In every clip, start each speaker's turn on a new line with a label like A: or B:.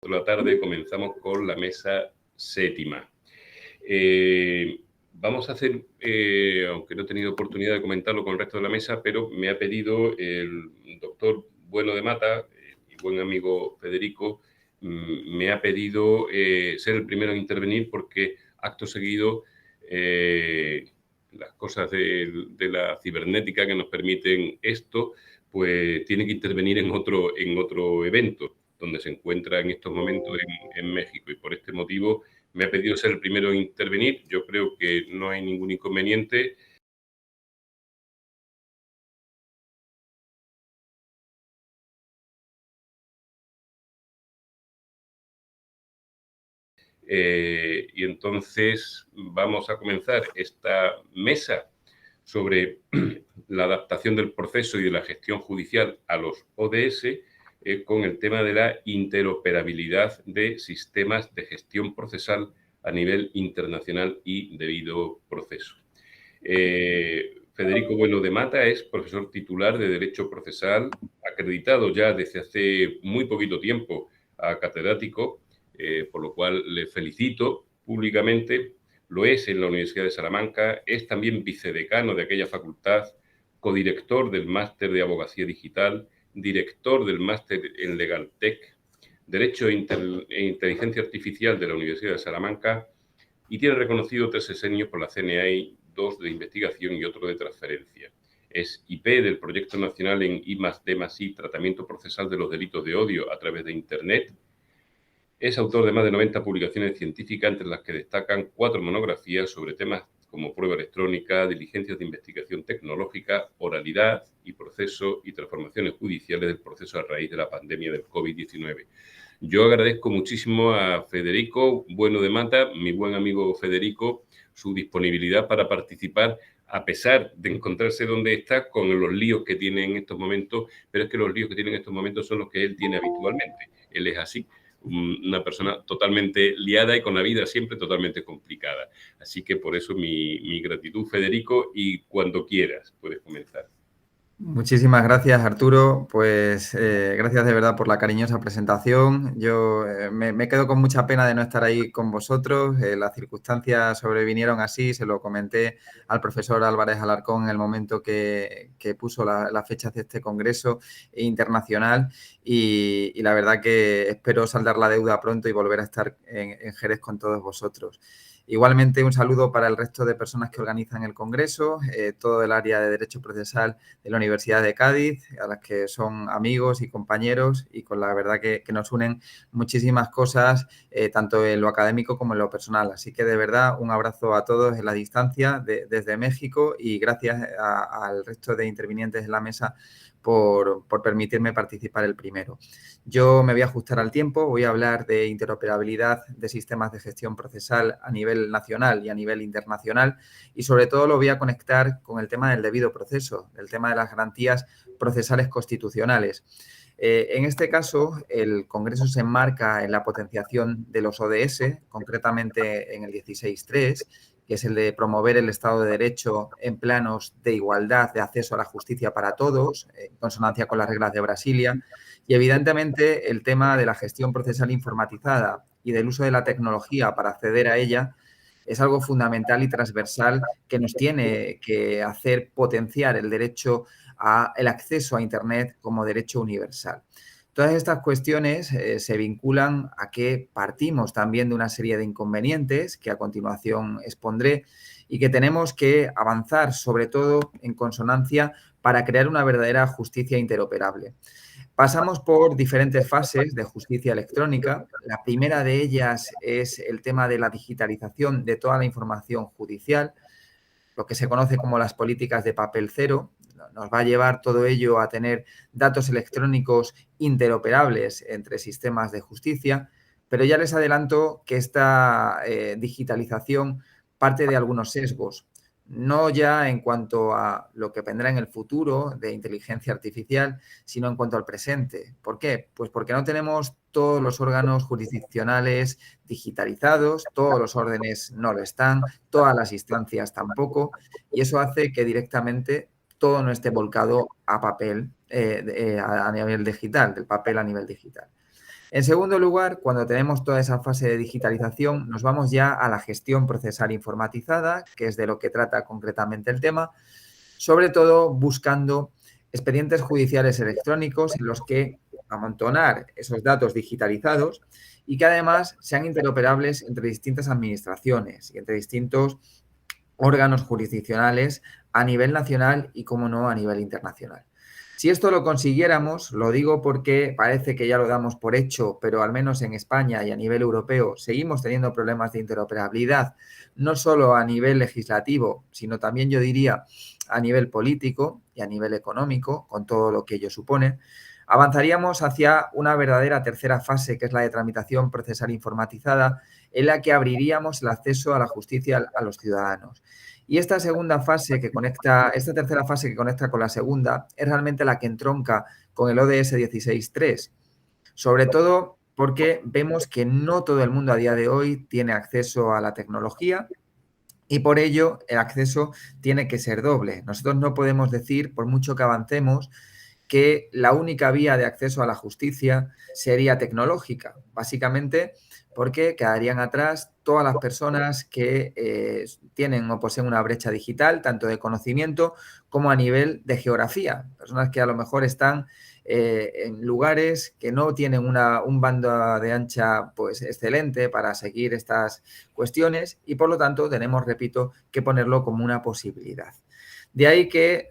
A: 4 de la tarde comenzamos con la mesa séptima. Vamos a hacer, aunque no he tenido oportunidad de comentarlo con el resto de la mesa, pero me ha pedido el doctor Bueno de Mata, mi buen amigo Federico, me ha pedido ser el primero en intervenir porque acto seguido las cosas de la cibernética que nos permiten esto, pues tiene que intervenir en otro evento donde se encuentra en estos momentos en México, y por este motivo me ha pedido ser el primero en intervenir. Yo creo que no hay ningún inconveniente. Y entonces vamos a comenzar esta mesa sobre la adaptación del proceso y de la gestión judicial a los ODS con el tema de la interoperabilidad de sistemas de gestión procesal a nivel internacional y debido proceso. Federico Bueno de Mata es profesor titular de Derecho Procesal, acreditado ya desde hace muy poquito tiempo a catedrático, por lo cual le felicito públicamente. Lo es en la Universidad de Salamanca, es también vicedecano de aquella facultad, codirector del Máster de Abogacía Digital, director del Máster en Legaltech, Derecho e Inteligencia Artificial de la Universidad de Salamanca, y tiene reconocido 3 sexenios por la CNI, 2 de investigación y otro de transferencia. Es IP del Proyecto Nacional en I+D+I, Tratamiento Procesal de los Delitos de Odio a través de Internet. Es autor de más de 90 publicaciones científicas, entre las que destacan 4 monografías sobre temas como prueba electrónica, diligencias de investigación tecnológica, oralidad y proceso y transformaciones judiciales del proceso a raíz de la pandemia del COVID-19. Yo agradezco muchísimo a Federico Bueno de Mata, mi buen amigo Federico, su disponibilidad para participar, a pesar de encontrarse donde está, con los líos que tiene en estos momentos, pero es que los líos que tiene en estos momentos son los que él tiene habitualmente. Él es así, una persona totalmente liada y con la vida siempre totalmente complicada. Así que por eso mi gratitud, Federico, y cuando quieras puedes comenzar.
B: Muchísimas gracias, Arturo. Pues gracias de verdad por la cariñosa presentación. Yo me quedo con mucha pena de no estar ahí con vosotros. Las circunstancias sobrevinieron así. Se lo comenté al profesor Álvarez Alarcón en el momento que puso las fechas de este congreso internacional y la verdad que espero saldar la deuda pronto y volver a estar en Jerez con todos vosotros. Igualmente, un saludo para el resto de personas que organizan el congreso, todo el área de Derecho Procesal de la Universidad de Cádiz, a las que son amigos y compañeros y con la verdad que nos unen muchísimas cosas, tanto en lo académico como en lo personal. Así que de verdad un abrazo a todos en la distancia desde México y gracias al resto de intervinientes en la mesa por permitirme participar el primero. Yo me voy a ajustar al tiempo, voy a hablar de interoperabilidad de sistemas de gestión procesal a nivel nacional y a nivel internacional y sobre todo lo voy a conectar con el tema del debido proceso, el tema de las garantías procesales constitucionales. En este caso, el Congreso se enmarca en la potenciación de los ODS, concretamente en el 16.3, que es el de promover el Estado de Derecho en planos de igualdad de acceso a la justicia para todos, en consonancia con las reglas de Brasilia, y evidentemente el tema de la gestión procesal informatizada y del uso de la tecnología para acceder a ella es algo fundamental y transversal que nos tiene que hacer potenciar el derecho al acceso a Internet como derecho universal. Todas estas cuestiones se vinculan a que partimos también de una serie de inconvenientes que a continuación expondré y que tenemos que avanzar sobre todo en consonancia para crear una verdadera justicia interoperable. Pasamos por diferentes fases de justicia electrónica. La primera de ellas es el tema de la digitalización de toda la información judicial, lo que se conoce como las políticas de papel cero. Nos va a llevar todo ello a tener datos electrónicos interoperables entre sistemas de justicia, pero ya les adelanto que esta digitalización parte de algunos sesgos, no ya en cuanto a lo que vendrá en el futuro de inteligencia artificial, sino en cuanto al presente. ¿Por qué? Pues porque no tenemos todos los órganos jurisdiccionales digitalizados, todos los órdenes no lo están, todas las instancias tampoco, y eso hace que directamente todo no esté volcado a papel, a nivel digital, del papel a nivel digital. En segundo lugar, cuando tenemos toda esa fase de digitalización, nos vamos ya a la gestión procesal informatizada, que es de lo que trata concretamente el tema, sobre todo buscando expedientes judiciales electrónicos en los que amontonar esos datos digitalizados y que además sean interoperables entre distintas administraciones y entre distintos órganos jurisdiccionales a nivel nacional y, como no, a nivel internacional. Si esto lo consiguiéramos, lo digo porque parece que ya lo damos por hecho, pero al menos en España y a nivel europeo seguimos teniendo problemas de interoperabilidad, no solo a nivel legislativo, sino también, yo diría, a nivel político y a nivel económico, con todo lo que ello supone, avanzaríamos hacia una verdadera tercera fase, que es la de tramitación procesal informatizada, en la que abriríamos el acceso a la justicia a los ciudadanos. Y esta segunda fase que conecta, esta tercera fase que conecta con la segunda, es realmente la que entronca con el ODS 16.3, sobre todo porque vemos que no todo el mundo a día de hoy tiene acceso a la tecnología y por ello el acceso tiene que ser doble. Nosotros no podemos decir, por mucho que avancemos, que la única vía de acceso a la justicia sería tecnológica, básicamente porque quedarían atrás todas las personas que tienen o poseen una brecha digital, tanto de conocimiento como a nivel de geografía. Personas que a lo mejor están en lugares que no tienen un banda de ancha pues excelente para seguir estas cuestiones y por lo tanto tenemos, repito, que ponerlo como una posibilidad. De ahí que,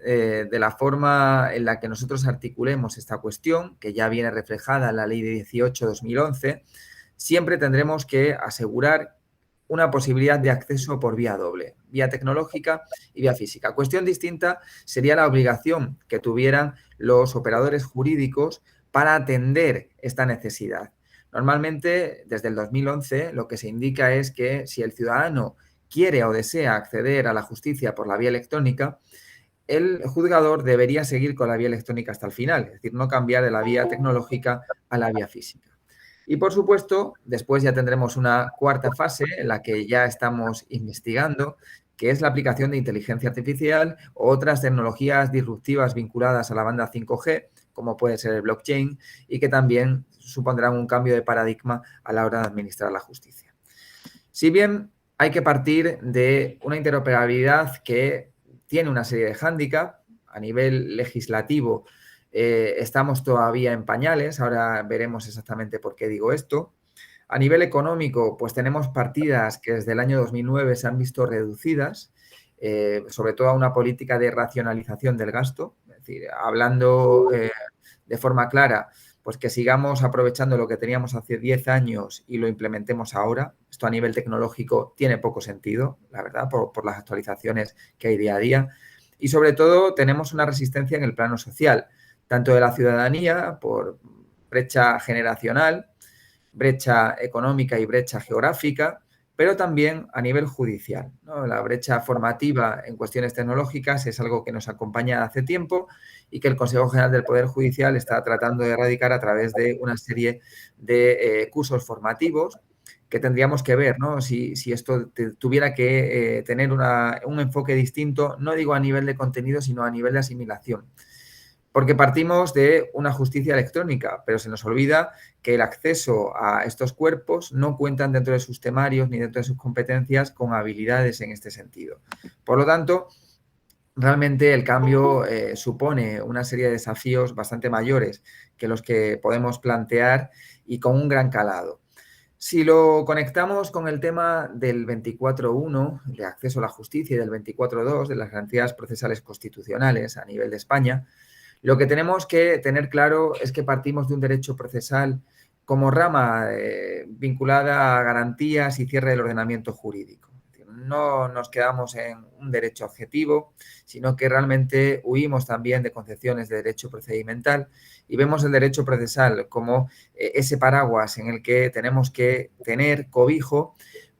B: de la forma en la que nosotros articulemos esta cuestión, que ya viene reflejada en la Ley de 18/2011, siempre tendremos que asegurar una posibilidad de acceso por vía doble, vía tecnológica y vía física. Cuestión distinta sería la obligación que tuvieran los operadores jurídicos para atender esta necesidad. Normalmente, desde el 2011, lo que se indica es que si el ciudadano quiere o desea acceder a la justicia por la vía electrónica, el juzgador debería seguir con la vía electrónica hasta el final, es decir, no cambiar de la vía tecnológica a la vía física. Y, por supuesto, después ya tendremos una cuarta fase en la que ya estamos investigando, que es la aplicación de inteligencia artificial o otras tecnologías disruptivas vinculadas a la banda 5G, como puede ser el blockchain, y que también supondrán un cambio de paradigma a la hora de administrar la justicia. Si bien hay que partir de una interoperabilidad que tiene una serie de hándicaps a nivel legislativo, estamos todavía en pañales, ahora veremos exactamente por qué digo esto. A nivel económico, pues tenemos partidas que desde el año 2009 se han visto reducidas, sobre todo a una política de racionalización del gasto, es decir, hablando de forma clara, pues que sigamos aprovechando lo que teníamos hace 10 años y lo implementemos ahora. Esto a nivel tecnológico tiene poco sentido, la verdad, por las actualizaciones que hay día a día. Y sobre todo tenemos una resistencia en el plano social, tanto de la ciudadanía por brecha generacional, brecha económica y brecha geográfica, pero también a nivel judicial, ¿no? La brecha formativa en cuestiones tecnológicas es algo que nos acompaña hace tiempo y que el Consejo General del Poder Judicial está tratando de erradicar a través de una serie de cursos formativos que tendríamos que ver, ¿no? Si esto tuviera que tener un enfoque distinto, no digo a nivel de contenido, sino a nivel de asimilación. Porque partimos de una justicia electrónica, pero se nos olvida que el acceso a estos cuerpos no cuentan dentro de sus temarios ni dentro de sus competencias con habilidades en este sentido. Por lo tanto, realmente el cambio supone una serie de desafíos bastante mayores que los que podemos plantear y con un gran calado. Si lo conectamos con el tema del 24.1, de acceso a la justicia, y del 24.2, de las garantías procesales constitucionales a nivel de España, lo que tenemos que tener claro es que partimos de un derecho procesal como rama vinculada a garantías y cierre del ordenamiento jurídico. No nos quedamos en un derecho objetivo, sino que realmente huimos también de concepciones de derecho procedimental y vemos el derecho procesal como ese paraguas en el que tenemos que tener cobijo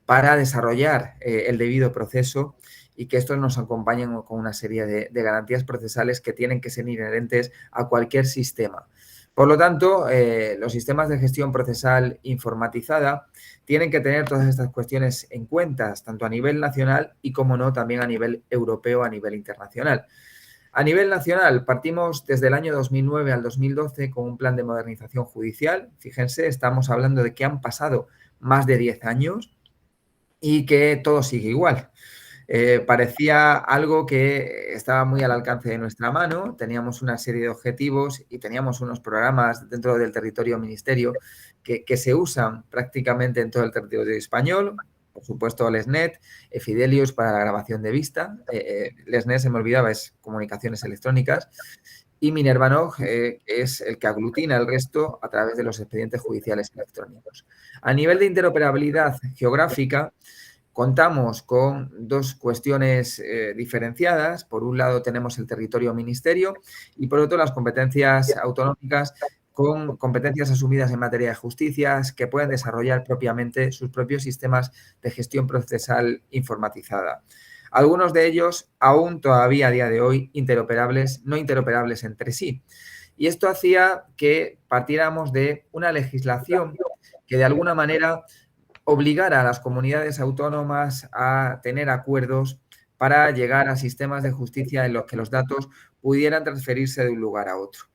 B: para desarrollar el debido proceso y que estos nos acompañen con una serie de garantías procesales que tienen que ser inherentes a cualquier sistema. Por lo tanto, los sistemas de gestión procesal informatizada tienen que tener todas estas cuestiones en cuenta, tanto a nivel nacional y, como no, también a nivel europeo, a nivel internacional. A nivel nacional, partimos desde el año 2009 al 2012 con un plan de modernización judicial. Fíjense, estamos hablando de que han pasado más de 10 años y que todo sigue igual. Parecía algo que estaba muy al alcance de nuestra mano, teníamos una serie de objetivos y teníamos unos programas dentro del territorio ministerio que se usan prácticamente en todo el territorio español. Por supuesto, LESNET, Fidelius para la grabación de vista, LESNET se me olvidaba, es comunicaciones electrónicas, y Minerva-NOG, que es el que aglutina el resto a través de los expedientes judiciales electrónicos. A nivel de interoperabilidad geográfica, contamos con dos cuestiones diferenciadas. Por un lado tenemos el territorio ministerio y por otro las competencias autonómicas con competencias asumidas en materia de justicia que pueden desarrollar propiamente sus propios sistemas de gestión procesal informatizada. Algunos de ellos aún todavía a día de hoy no interoperables entre sí. Y esto hacía que partiéramos de una legislación que de alguna manera obligar a las comunidades autónomas a tener acuerdos para llegar a sistemas de justicia en los que los datos pudieran transferirse de un lugar a otro.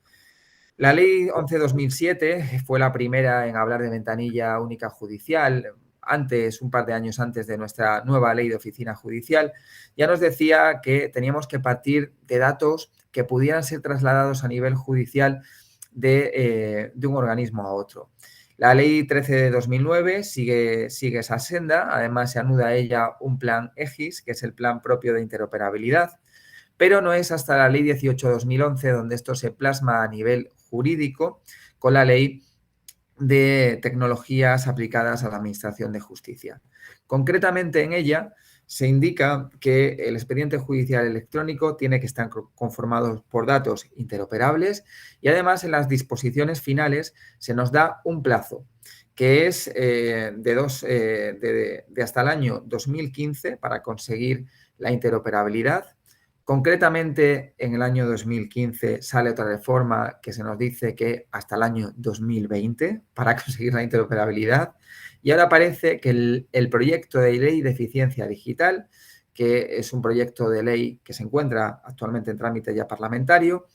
B: La Ley 11/2007 fue la primera en hablar de ventanilla única judicial. Antes, un par de años antes de nuestra nueva Ley de Oficina Judicial, ya nos decía que teníamos que partir de datos que pudieran ser trasladados a nivel judicial de un organismo a otro. La Ley 13 de 2009 sigue esa senda, además se anuda a ella un plan EGIS, que es el plan propio de interoperabilidad, pero no es hasta la Ley 18 de 2011 donde esto se plasma a nivel jurídico con la Ley de Tecnologías aplicadas a la Administración de Justicia. Concretamente en ella se indica que el expediente judicial electrónico tiene que estar conformado por datos interoperables y además en las disposiciones finales se nos da un plazo que es de hasta el año 2015 para conseguir la interoperabilidad. Concretamente, en el año 2015 sale otra reforma que se nos dice que hasta el año 2020 para conseguir la interoperabilidad. Y ahora parece que el proyecto de ley de eficiencia digital, que es un proyecto de ley que se encuentra actualmente en trámite ya parlamentario,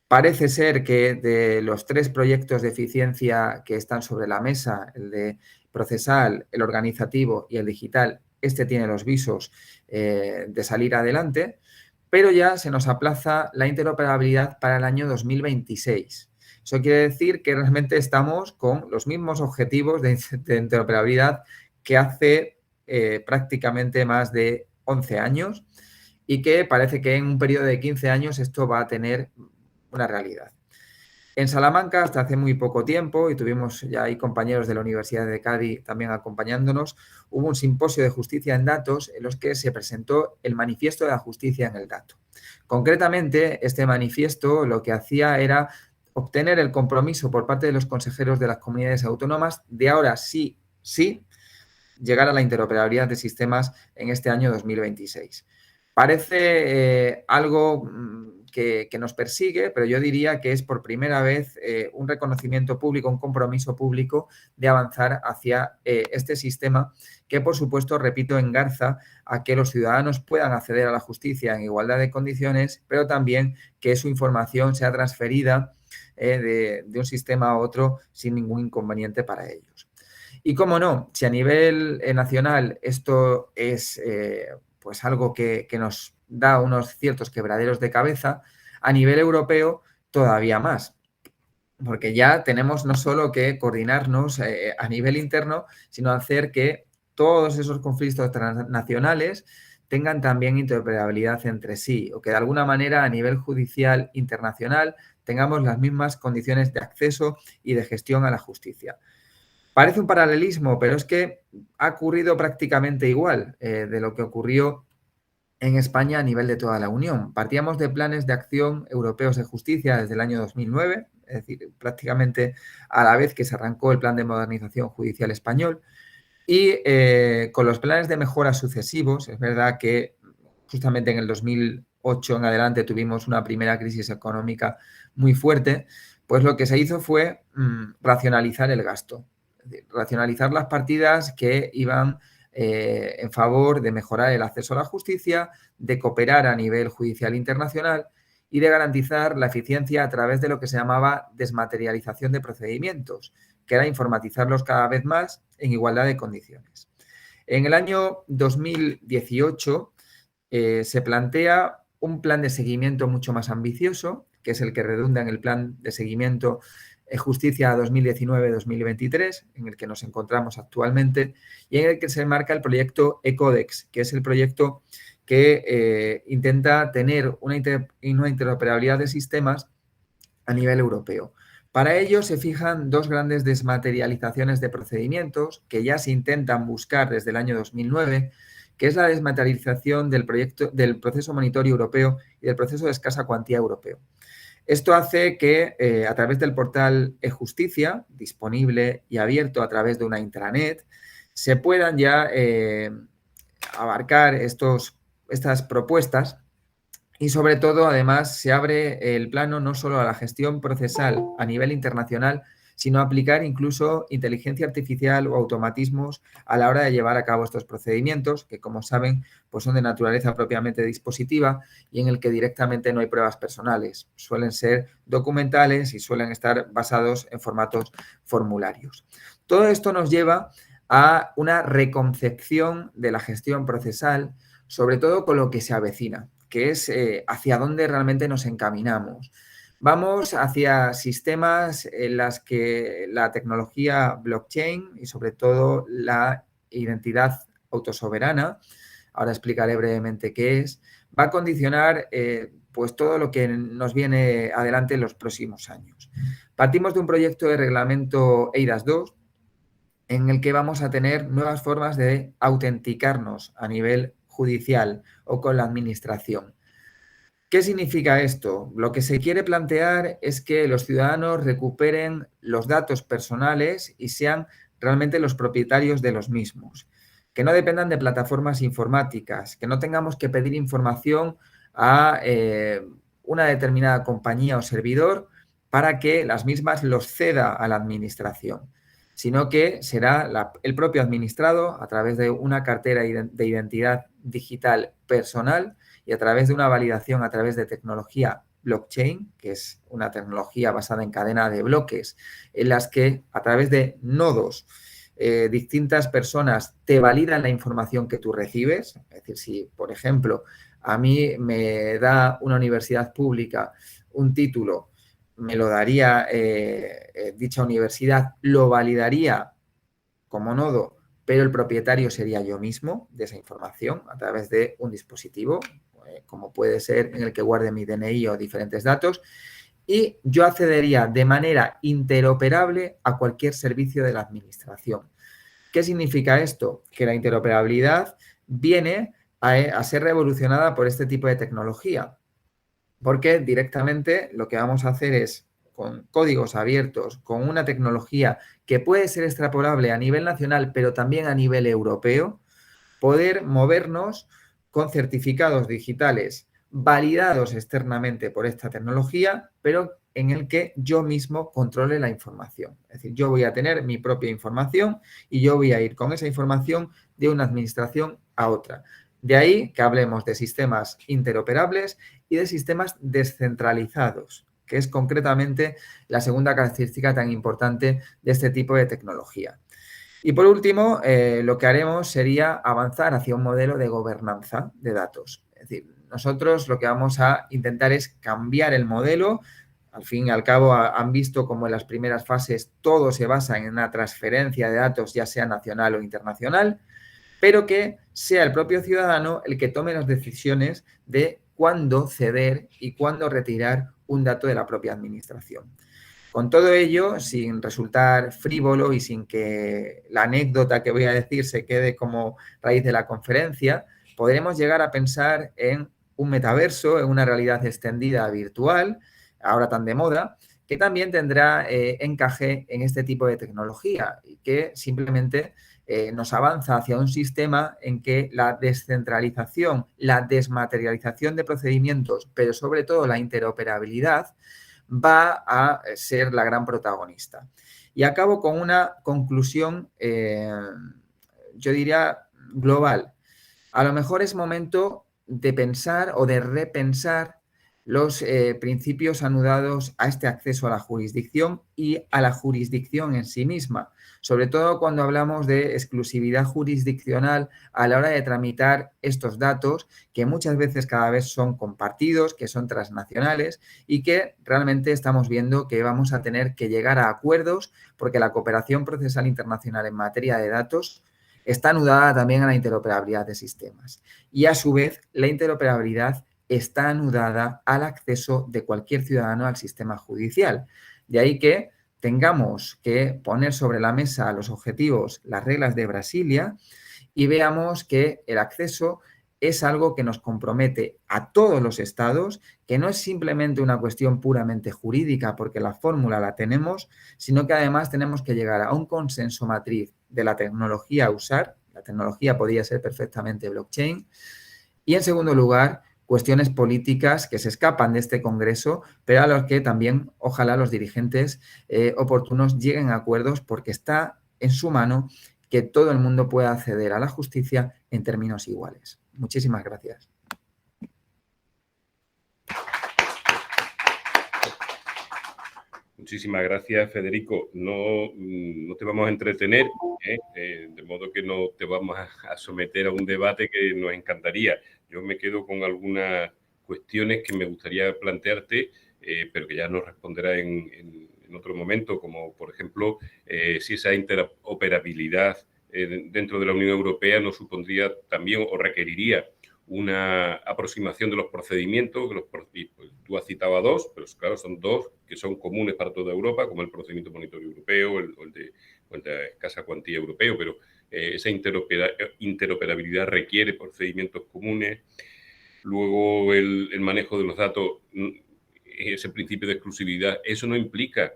B: parece ser que de los 3 proyectos de eficiencia que están sobre la mesa, el de procesal, el organizativo y el digital, este tiene los visos de salir adelante, pero ya se nos aplaza la interoperabilidad para el año 2026. Eso quiere decir que realmente estamos con los mismos objetivos de interoperabilidad que hace prácticamente más de 11 años y que parece que en un periodo de 15 años esto va a tener una realidad. En Salamanca, hasta hace muy poco tiempo, y tuvimos ya ahí compañeros de la Universidad de Cádiz también acompañándonos, hubo un simposio de justicia en datos en los que se presentó el manifiesto de la justicia en el dato. Concretamente, este manifiesto lo que hacía era obtener el compromiso por parte de los consejeros de las comunidades autónomas de ahora sí llegar a la interoperabilidad de sistemas en este año 2026. Parece algo que nos persigue, pero yo diría que es por primera vez un reconocimiento público, un compromiso público de avanzar hacia este sistema que, por supuesto, repito, engarza a que los ciudadanos puedan acceder a la justicia en igualdad de condiciones, pero también que su información sea transferida de un sistema a otro sin ningún inconveniente para ellos. Y cómo no, si a nivel nacional esto es pues algo que nos da unos ciertos quebraderos de cabeza, a nivel europeo todavía más. Porque ya tenemos no solo que coordinarnos a nivel interno, sino hacer que todos esos conflictos transnacionales tengan también interoperabilidad entre sí o que de alguna manera a nivel judicial internacional tengamos las mismas condiciones de acceso y de gestión a la justicia. Parece un paralelismo, pero es que ha ocurrido prácticamente igual de lo que ocurrió en España a nivel de toda la Unión. Partíamos de planes de acción europeos de justicia desde el año 2009, es decir, prácticamente a la vez que se arrancó el plan de modernización judicial español, y con los planes de mejora sucesivos, es verdad que justamente en el 2008 en adelante tuvimos una primera crisis económica muy fuerte, pues lo que se hizo fue racionalizar el gasto. Racionalizar las partidas que iban en favor de mejorar el acceso a la justicia, de cooperar a nivel judicial internacional y de garantizar la eficiencia a través de lo que se llamaba desmaterialización de procedimientos, que era informatizarlos cada vez más en igualdad de condiciones. En el año 2018 se plantea un plan de seguimiento mucho más ambicioso, que es el que redunda en el plan de seguimiento Justicia 2019-2023, en el que nos encontramos actualmente, y en el que se marca el proyecto eCodex, que es el proyecto que intenta tener una interoperabilidad de sistemas a nivel europeo. Para ello se fijan dos grandes desmaterializaciones de procedimientos que ya se intentan buscar desde el año 2009, que es la desmaterialización del proceso monitorio europeo y del proceso de escasa cuantía europeo. Esto hace que a través del portal eJusticia, disponible y abierto a través de una intranet, se puedan ya abarcar estas propuestas y sobre todo, además, se abre el plano no solo a la gestión procesal a nivel internacional, sino a aplicar incluso inteligencia artificial o automatismos a la hora de llevar a cabo estos procedimientos, que como saben, pues son de naturaleza propiamente dispositiva y en el que directamente no hay pruebas personales. Suelen ser documentales y suelen estar basados en formatos formularios. Todo esto nos lleva a una reconcepción de la gestión procesal, sobre todo con lo que se avecina, que es hacia dónde realmente nos encaminamos. Vamos hacia sistemas en las que la tecnología blockchain y sobre todo la identidad autosoberana, ahora explicaré brevemente qué es, va a condicionar pues todo lo que nos viene adelante en los próximos años. Partimos de un proyecto de reglamento eIDAS 2 en el que vamos a tener nuevas formas de autenticarnos a nivel judicial o con la administración. ¿Qué significa esto? Lo que se quiere plantear es que los ciudadanos recuperen los datos personales y sean realmente los propietarios de los mismos, que no dependan de plataformas informáticas, que no tengamos que pedir información a una determinada compañía o servidor para que las mismas los ceda a la administración, sino que será el propio administrado a través de una cartera de identidad digital personal y a través de una validación a través de tecnología blockchain, que es una tecnología basada en cadena de bloques, en las que a través de nodos distintas personas te validan la información que tú recibes. Es decir, si, por ejemplo, a mí me da una universidad pública un título, me lo daría dicha universidad, lo validaría como nodo, pero el propietario sería yo mismo de esa información a través de un dispositivo, como puede ser en el que guarde mi DNI o diferentes datos, y yo accedería de manera interoperable a cualquier servicio de la administración. ¿Qué significa esto? Que la interoperabilidad viene a ser revolucionada por este tipo de tecnología, porque directamente lo que vamos a hacer es, con códigos abiertos, con una tecnología que puede ser extrapolable a nivel nacional, pero también a nivel europeo, poder movernos con certificados digitales validados externamente por esta tecnología, pero en el que yo mismo controle la información. Es decir, yo voy a tener mi propia información y yo voy a ir con esa información de una administración a otra. De ahí que hablemos de sistemas interoperables y de sistemas descentralizados, que es concretamente la segunda característica tan importante de este tipo de tecnología. Y por último, lo que haremos sería avanzar hacia un modelo de gobernanza de datos. Es decir, nosotros lo que vamos a intentar es cambiar el modelo. Al fin y al cabo, han visto como en las primeras fases todo se basa en una transferencia de datos, ya sea nacional o internacional, pero que sea el propio ciudadano el que tome las decisiones de cuándo ceder y cuándo retirar un dato de la propia administración. Con todo ello, sin resultar frívolo y sin que la anécdota que voy a decir se quede como raíz de la conferencia, podremos llegar a pensar en un metaverso, en una realidad extendida virtual, ahora tan de moda, que también tendrá encaje en este tipo de tecnología y que simplemente nos avanza hacia un sistema en que la descentralización, la desmaterialización de procedimientos, pero sobre todo la interoperabilidad, va a ser la gran protagonista. Y acabo con una conclusión, yo diría, global. A lo mejor es momento de pensar o de repensar los principios anudados a este acceso a la jurisdicción y a la jurisdicción en sí misma, sobre todo cuando hablamos de exclusividad jurisdiccional a la hora de tramitar estos datos que muchas veces cada vez son compartidos, que son transnacionales y que realmente estamos viendo que vamos a tener que llegar a acuerdos porque la cooperación procesal internacional en materia de datos está anudada también a la interoperabilidad de sistemas y a su vez la interoperabilidad está anudada al acceso de cualquier ciudadano al sistema judicial. De ahí que tengamos que poner sobre la mesa los objetivos, las reglas de Brasilia y veamos que el acceso es algo que nos compromete a todos los estados, que no es simplemente una cuestión puramente jurídica porque la fórmula la tenemos, sino que además tenemos que llegar a un consenso matriz de la tecnología a usar. La tecnología podría ser perfectamente blockchain. Y en segundo lugar, cuestiones políticas que se escapan de este Congreso, pero a los que también ojalá los dirigentes oportunos lleguen a acuerdos porque está en su mano que todo el mundo pueda acceder a la justicia en términos iguales. Muchísimas gracias.
A: Muchísimas gracias, Federico. No te vamos a entretener, de modo que no te vamos a someter a un debate que nos encantaría. Yo me quedo con algunas cuestiones que me gustaría plantearte, pero que ya nos responderá en otro momento, como por ejemplo, si esa interoperabilidad dentro de la Unión Europea nos supondría también o requeriría una aproximación de los procedimientos, pues, tú has citado a dos, pero claro, son dos que son comunes para toda Europa, como el procedimiento monitorio europeo o el de escasa cuantía europeo, pero esa interoperabilidad requiere procedimientos comunes. Luego, el manejo de los datos, ese principio de exclusividad, eso no implica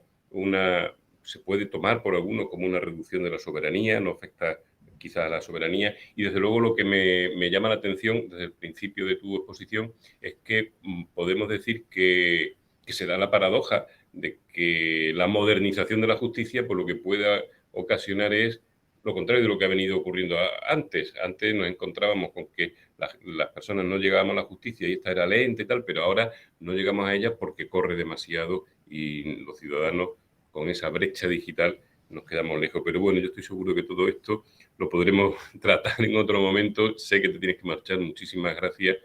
A: se puede tomar por algunos como una reducción de la soberanía, no afecta quizás a la soberanía. Y desde luego lo que me llama la atención desde el principio de tu exposición es que podemos decir que se da la paradoja de que la modernización de la justicia, por lo que pueda ocasionar es lo contrario de lo que ha venido ocurriendo antes. Antes nos encontrábamos con que las personas no llegábamos a la justicia y esta era lenta y tal, pero ahora no llegamos a ella porque corre demasiado y los ciudadanos con esa brecha digital nos quedamos lejos. Pero bueno, yo estoy seguro que todo esto lo podremos tratar en otro momento. Sé que te tienes que marchar. Muchísimas gracias.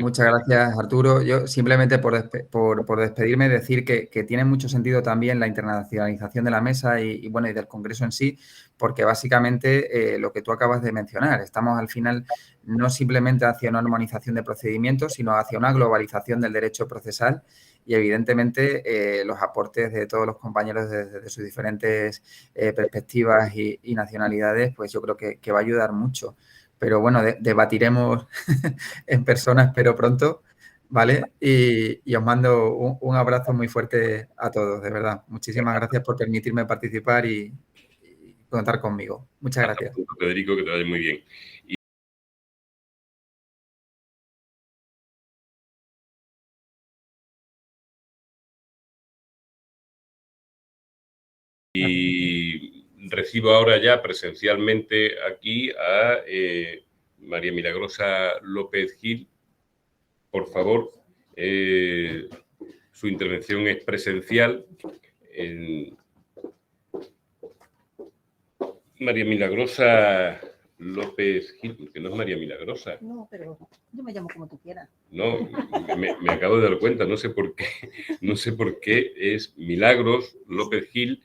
B: Muchas gracias, Arturo. Yo simplemente por despedirme, decir que tiene mucho sentido también la internacionalización de la mesa y del Congreso en sí, porque básicamente lo que tú acabas de mencionar, estamos al final no simplemente hacia una normalización de procedimientos, sino hacia una globalización del derecho procesal y evidentemente los aportes de todos los compañeros desde sus diferentes perspectivas y nacionalidades, pues yo creo que va a ayudar mucho. Pero bueno, debatiremos en persona, espero pronto, ¿vale? Y os mando un abrazo muy fuerte a todos, de verdad. Muchísimas gracias por permitirme participar y contar conmigo. Muchas gracias.
A: Federico, que te vaya muy bien. Y recibo ahora ya presencialmente aquí a María Milagrosa López Gil. Por favor, su intervención es presencial. María Milagrosa López Gil, que no es María Milagrosa.
C: No, pero yo me llamo como tú quieras.
A: No, me acabo de dar cuenta, no sé por qué es Milagros López Gil,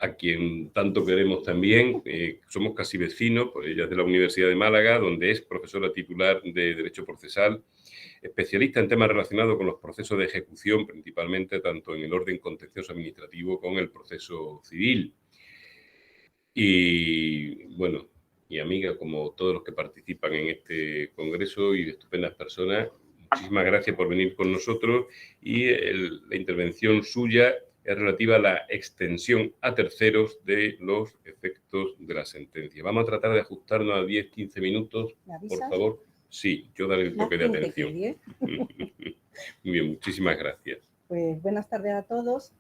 A: a quien tanto queremos también. Somos casi vecinos, pues ella es de la Universidad de Málaga, donde es profesora titular de Derecho Procesal, especialista en temas relacionados con los procesos de ejecución, principalmente tanto en el orden contencioso administrativo como en el proceso civil. Y bueno, mi amiga, como todos los que participan en este congreso y de estupendas personas, muchísimas gracias por venir con nosotros y la intervención suya es relativa a la extensión a terceros de los efectos de la sentencia. Vamos a tratar de ajustarnos a 10-15 minutos, por favor. Sí, yo daré el toque de atención. Muy bien, muchísimas gracias.
C: Pues buenas tardes a todos.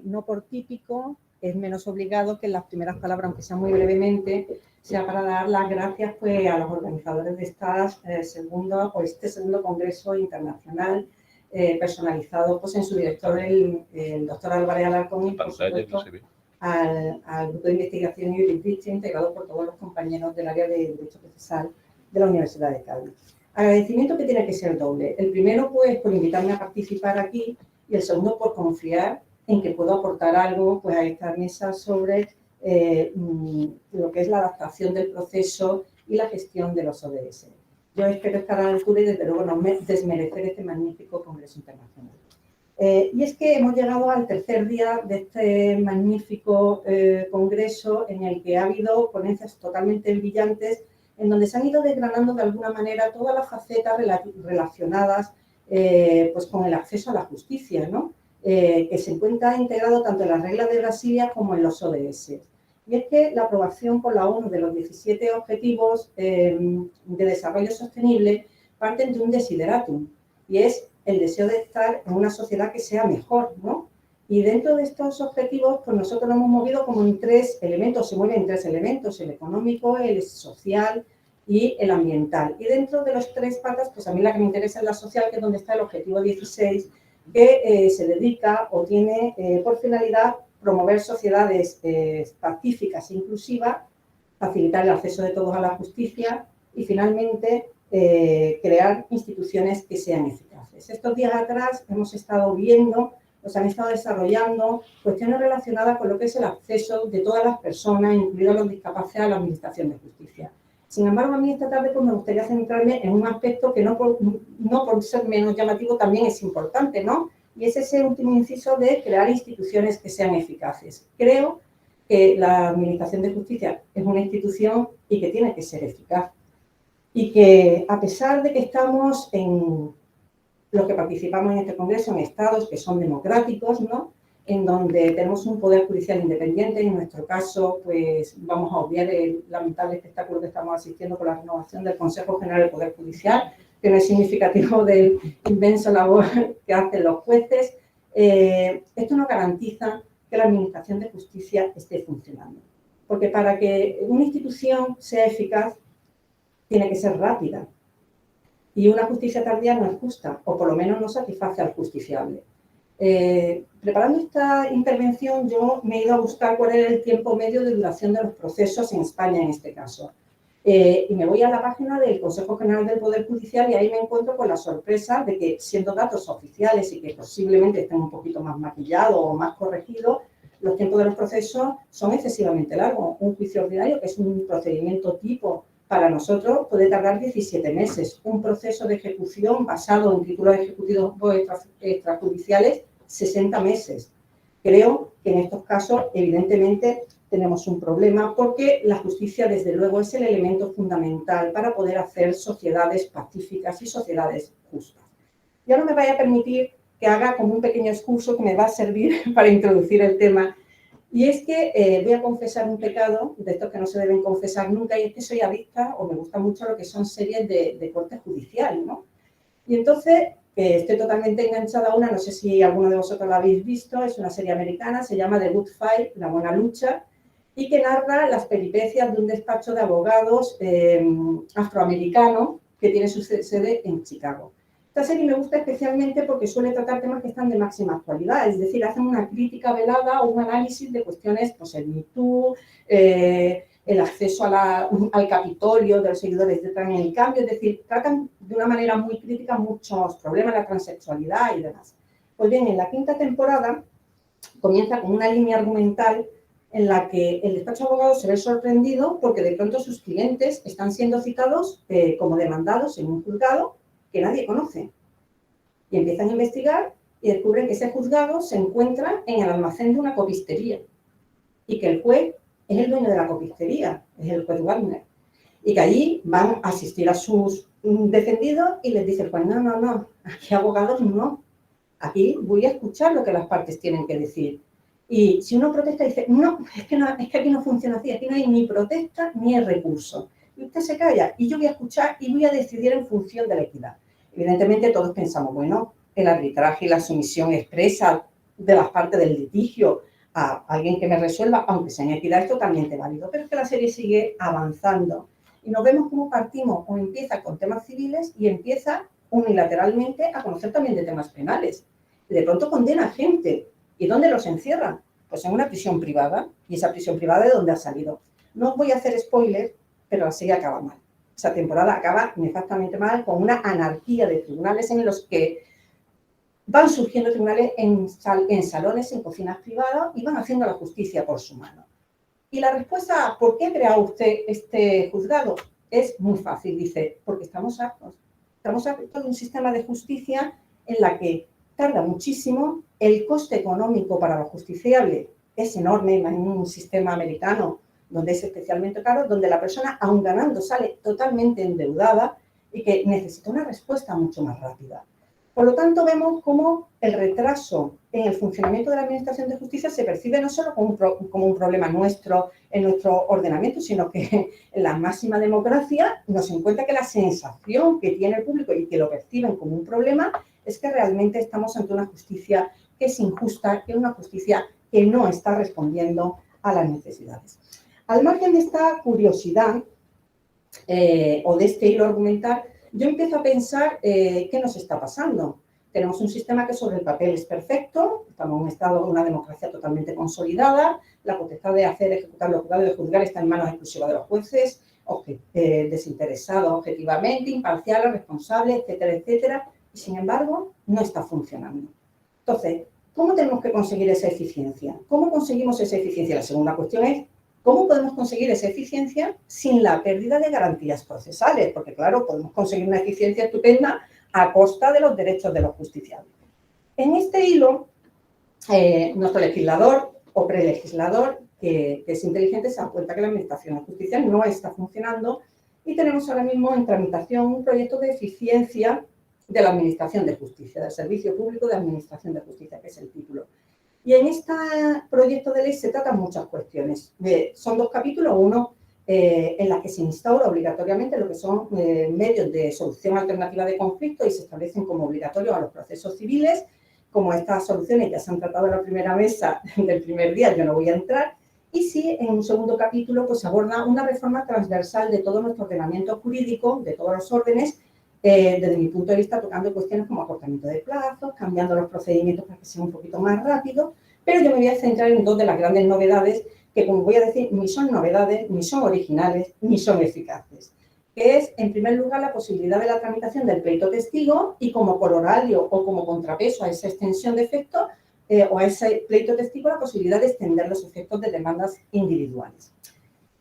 C: No por típico, es menos obligado que en las primeras palabras, aunque sea muy brevemente, sea para dar las gracias pues, a los organizadores de este segundo Congreso Internacional personalizado pues, en su director, el doctor Álvarez Alarcón, y por supuesto al grupo de investigación y jurisdicción integrado por todos los compañeros del área de Derecho Procesal de la Universidad de Cádiz. Agradecimiento que tiene que ser doble. El primero, pues, por invitarme a participar aquí, y el segundo, por confiar en que puedo aportar algo pues, a esta mesa sobre lo que es la adaptación del proceso y la gestión de los ODS. Yo espero estar a la altura y, desde luego, no desmerecer este magnífico Congreso Internacional. Y es que hemos llegado al tercer día de este magnífico congreso, en el que ha habido ponencias totalmente brillantes, en donde se han ido desgranando de alguna manera todas las facetas relacionadas pues con el acceso a la justicia, ¿no? Que se encuentra integrado tanto en las reglas de Brasilia como en los ODS. Y es que la aprobación por la ONU de los 17 Objetivos de Desarrollo Sostenible parten de un desideratum, y es el deseo de estar en una sociedad que sea mejor, ¿no? Y dentro de estos objetivos, pues nosotros nos hemos movido como en tres elementos, se mueven en tres elementos: el económico, el social y el ambiental. Y dentro de los tres patas, pues a mí la que me interesa es la social, que es donde está el objetivo 16, que se dedica o tiene por finalidad promover sociedades pacíficas e inclusivas, facilitar el acceso de todos a la justicia y, finalmente, crear instituciones que sean eficaces. Estos días atrás hemos estado viendo, han estado desarrollando cuestiones relacionadas con lo que es el acceso de todas las personas, incluidos los discapacitados, a la administración de justicia. Sin embargo, a mí esta tarde pues, me gustaría centrarme en un aspecto que no por ser menos llamativo también es importante, ¿no? Y es ese último inciso de crear instituciones que sean eficaces. Creo que la administración de justicia es una institución y que tiene que ser eficaz. Y que, a pesar de que estamos en los que participamos en este congreso, en estados que son democráticos, ¿no? En donde tenemos un poder judicial independiente, en nuestro caso, pues vamos a obviar el lamentable espectáculo que estamos asistiendo con la renovación del Consejo General del Poder Judicial, que no es significativo del inmenso labor que hacen los jueces. Esto no garantiza que la administración de justicia esté funcionando. Porque para que una institución sea eficaz, tiene que ser rápida. Y una justicia tardía no es justa, o por lo menos no satisface al justiciable. Preparando esta intervención, yo me he ido a buscar cuál era el tiempo medio de duración de los procesos en España, en este caso. Y me voy a la página del Consejo General del Poder Judicial, y ahí me encuentro con la sorpresa de que, siendo datos oficiales y que posiblemente estén un poquito más maquillados o más corregidos, los tiempos de los procesos son excesivamente largos. Un juicio ordinario, que es un procedimiento tipo, para nosotros puede tardar 17 meses. Un proceso de ejecución basado en títulos ejecutivos extrajudiciales, 60 meses. Creo que en estos casos, evidentemente, tenemos un problema, porque la justicia, desde luego, es el elemento fundamental para poder hacer sociedades pacíficas y sociedades justas. Y ahora me vaya a permitir que haga como un pequeño excurso que me va a servir para introducir el tema. Y es que voy a confesar un pecado, de estos que no se deben confesar nunca, y es que soy adicta, o me gusta mucho lo que son series de corte judicial, ¿no? Y entonces estoy totalmente enganchada a una, no sé si alguno de vosotros la habéis visto, es una serie americana, se llama The Good Fight, La Buena Lucha, y que narra las peripecias de un despacho de abogados afroamericano que tiene su sede en Chicago. Esta serie me gusta especialmente porque suele tratar temas que están de máxima actualidad, es decir, hacen una crítica velada o un análisis de cuestiones, pues el Me Too, el acceso al Capitolio de los seguidores de Trump en el cambio, es decir, tratan de una manera muy crítica muchos problemas, la transexualidad y demás. Pues bien, en la quinta temporada comienza con una línea argumental en la que el despacho de abogados se ve sorprendido porque de pronto sus clientes están siendo citados como demandados en un juzgado que nadie conoce. Y empiezan a investigar y descubren que ese juzgado se encuentra en el almacén de una copistería y que el juez es el dueño de la copistería, es el juez Wagner. Y que allí van a asistir a sus defendidos y les dicen, pues no, aquí abogados no. Aquí voy a escuchar lo que las partes tienen que decir. Y si uno protesta, dice, no, es que aquí no funciona así, aquí no hay ni protesta ni el recurso. Y usted se calla y yo voy a escuchar y voy a decidir en función de la equidad. Evidentemente todos pensamos, bueno, el arbitraje y la sumisión expresa de las partes del litigio a alguien que me resuelva, aunque sea en equidad, es totalmente válido. Pero es que la serie sigue avanzando y nos vemos cómo partimos o empieza con temas civiles y empieza unilateralmente a conocer también de temas penales. Y de pronto condena a gente. ¿Y dónde los encierra? Pues en una prisión privada. ¿Y esa prisión privada de dónde ha salido? No os voy a hacer spoiler, pero la serie acaba mal. Esa temporada acaba nefastamente mal, con una anarquía de tribunales en los que van surgiendo tribunales en salones, en cocinas privadas y van haciendo la justicia por su mano. Y la respuesta a ¿por qué ha creado usted este juzgado? Es muy fácil, dice, porque estamos hartos. Estamos hartos de un sistema de justicia en la que tarda muchísimo, el coste económico para lo justiciable es enorme, en un sistema americano donde es especialmente caro, donde la persona, aun ganando, sale totalmente endeudada y que necesita una respuesta mucho más rápida. Por lo tanto, vemos cómo el retraso en el funcionamiento de la Administración de Justicia se percibe no solo como un problema nuestro en nuestro ordenamiento, sino que en la máxima democracia nos encuentra que la sensación que tiene el público y que lo perciben como un problema es que realmente estamos ante una justicia que es injusta, que es una justicia que no está respondiendo a las necesidades. Al margen de esta curiosidad o de este hilo argumental, yo empiezo a pensar qué nos está pasando. Tenemos un sistema que sobre el papel es perfecto, estamos en un estado de una democracia totalmente consolidada, la potestad de hacer, ejecutar los juzgados y de juzgar está en manos exclusivas de los jueces, desinteresados objetivamente, imparciales, responsables, etcétera, etcétera, y sin embargo no está funcionando. Entonces, ¿cómo tenemos que conseguir esa eficiencia? ¿Cómo conseguimos esa eficiencia? La segunda cuestión es ¿cómo podemos conseguir esa eficiencia sin la pérdida de garantías procesales? Porque, claro, podemos conseguir una eficiencia estupenda a costa de los derechos de los justiciables. En este hilo, nuestro legislador o prelegislador, que es inteligente, se da cuenta que la Administración de Justicia no está funcionando y tenemos ahora mismo en tramitación un proyecto de eficiencia de la Administración de Justicia, del Servicio Público de Administración de Justicia, que es el título. Y en este proyecto de ley se tratan muchas cuestiones. Son 2 capítulos, uno en la que se instaura obligatoriamente lo que son medios de solución alternativa de conflictos y se establecen como obligatorios a los procesos civiles. Como estas soluciones ya se han tratado en la primera mesa del primer día, yo no voy a entrar. Y sí, en un segundo capítulo pues, se aborda una reforma transversal de todo nuestro ordenamiento jurídico, de todos los órdenes, desde mi punto de vista, tocando cuestiones como acortamiento de plazos, cambiando los procedimientos para que sea un poquito más rápido, pero yo me voy a centrar en 2 de las grandes novedades que, como voy a decir, ni son novedades, ni son originales, ni son eficaces, que es, en primer lugar, la posibilidad de la tramitación del pleito testigo y como corolario o como contrapeso a esa extensión de efectos o a ese pleito testigo, la posibilidad de extender los efectos de demandas individuales.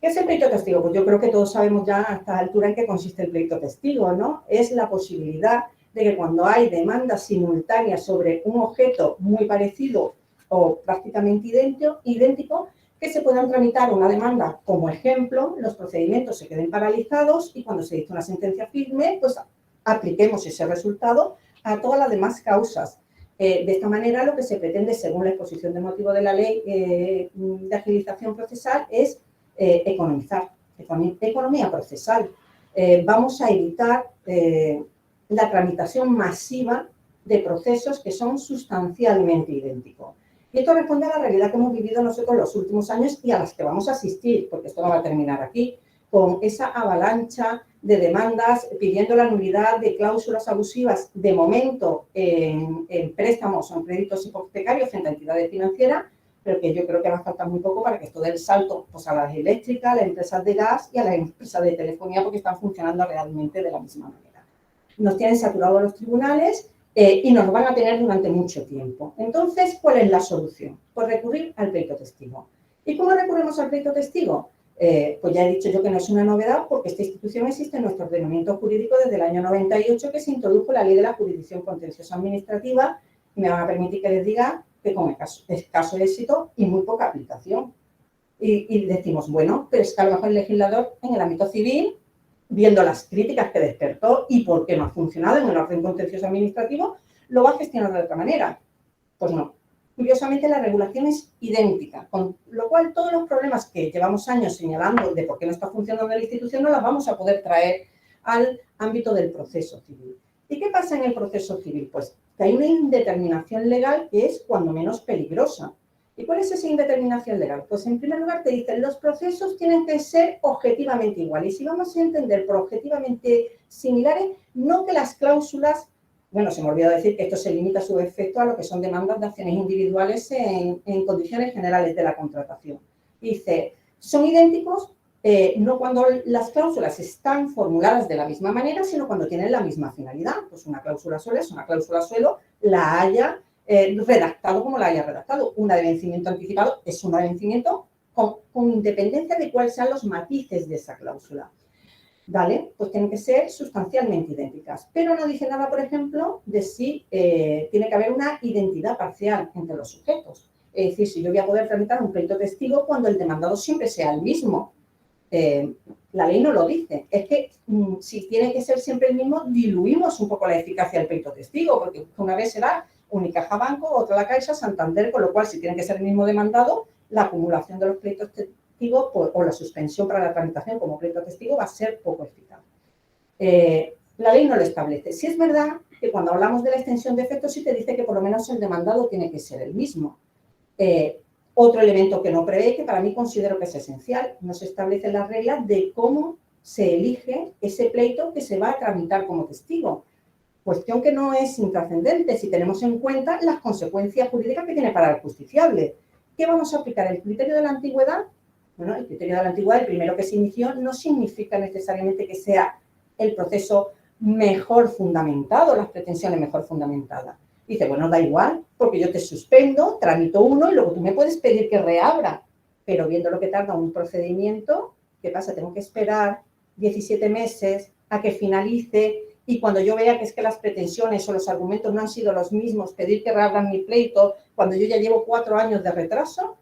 C: ¿Qué es el pleito testigo? Pues yo creo que todos sabemos ya a esta altura en qué consiste el pleito testigo, ¿no? Es la posibilidad de que cuando hay demandas simultáneas sobre un objeto muy parecido o prácticamente idéntico, que se puedan tramitar una demanda como ejemplo, los procedimientos se queden paralizados y cuando se dicte una sentencia firme, pues apliquemos ese resultado a todas las demás causas. De esta manera, lo que se pretende, según la exposición de motivo de la ley de agilización procesal, es economizar, economía procesal. Vamos a evitar la tramitación masiva de procesos que son sustancialmente idénticos. Y esto responde a la realidad que hemos vivido nosotros en los últimos años y a las que vamos a asistir, porque esto no va a terminar aquí, con esa avalancha de demandas pidiendo la nulidad de cláusulas abusivas de momento en préstamos o en créditos hipotecarios frente a entidades financieras, pero que yo creo que va a faltar muy poco para que esto dé el salto pues, a las eléctricas, a las empresas de gas y a las empresas de telefonía, porque están funcionando realmente de la misma manera. Nos tienen saturados los tribunales y nos van a tener durante mucho tiempo. Entonces, ¿cuál es la solución? Pues recurrir al pleito testigo. ¿Y cómo recurrimos al pleito testigo? Pues ya he dicho yo que no es una novedad porque esta institución existe en nuestro ordenamiento jurídico desde el año 98 que se introdujo la ley de la jurisdicción contenciosa administrativa y me van a permitir que les diga que con escaso éxito y muy poca aplicación. Y decimos, bueno, pero es que a lo mejor el legislador en el ámbito civil, viendo las críticas que despertó y por qué no ha funcionado en el orden contencioso administrativo, lo va a gestionar de otra manera. Pues no. Curiosamente, la regulación es idéntica, con lo cual todos los problemas que llevamos años señalando de por qué no está funcionando la institución no las vamos a poder traer al ámbito del proceso civil. ¿Y qué pasa en el proceso civil? Pues que hay una indeterminación legal que es cuando menos peligrosa. ¿Y cuál es esa indeterminación legal? Pues en primer lugar te dicen, los procesos tienen que ser objetivamente iguales. Y si vamos a entender por objetivamente similares, no que las cláusulas, bueno, se me olvidó decir que esto se limita a su efecto a lo que son demandas de acciones individuales en condiciones generales de la contratación. Dice, son idénticos no cuando las cláusulas están formuladas de la misma manera, sino cuando tienen la misma finalidad. Pues una cláusula suelo es una cláusula suelo, la haya redactado como la haya redactado. Una de vencimiento anticipado es una de vencimiento con independencia de cuáles sean los matices de esa cláusula. ¿Vale? Pues tienen que ser sustancialmente idénticas. Pero no dice nada, por ejemplo, de si tiene que haber una identidad parcial entre los sujetos. Es decir, si yo voy a poder tramitar un pleito testigo cuando el demandado siempre sea el mismo. La ley no lo dice. Es que si tiene que ser siempre el mismo, diluimos un poco la eficacia del pleito testigo, porque una vez será Unicaja Banco, otra la Caixa, Santander, con lo cual si tiene que ser el mismo demandado, la acumulación de los pleitos testigos o la suspensión para la tramitación como pleito testigo va a ser poco eficaz. La ley no lo establece. Sí es verdad que cuando hablamos de la extensión de efectos sí te dice que por lo menos el demandado tiene que ser el mismo. Otro elemento que no prevé, que para mí considero que es esencial, no se establecen las reglas de cómo se elige ese pleito que se va a tramitar como testigo. Cuestión que no es intrascendente si tenemos en cuenta las consecuencias jurídicas que tiene para el justiciable. ¿Qué vamos a aplicar? ¿El criterio de la antigüedad? Bueno, el criterio de la antigüedad, el primero que se inició, no significa necesariamente que sea el proceso mejor fundamentado, las pretensiones mejor fundamentadas. Dice, bueno, da igual, porque yo te suspendo, tramito uno y luego tú me puedes pedir que reabra. Pero viendo lo que tarda un procedimiento, ¿qué pasa? Tengo que esperar 17 meses a que finalice y cuando yo vea que es que las pretensiones o los argumentos no han sido los mismos, pedir que reabran mi pleito, cuando yo ya llevo 4 años de retraso,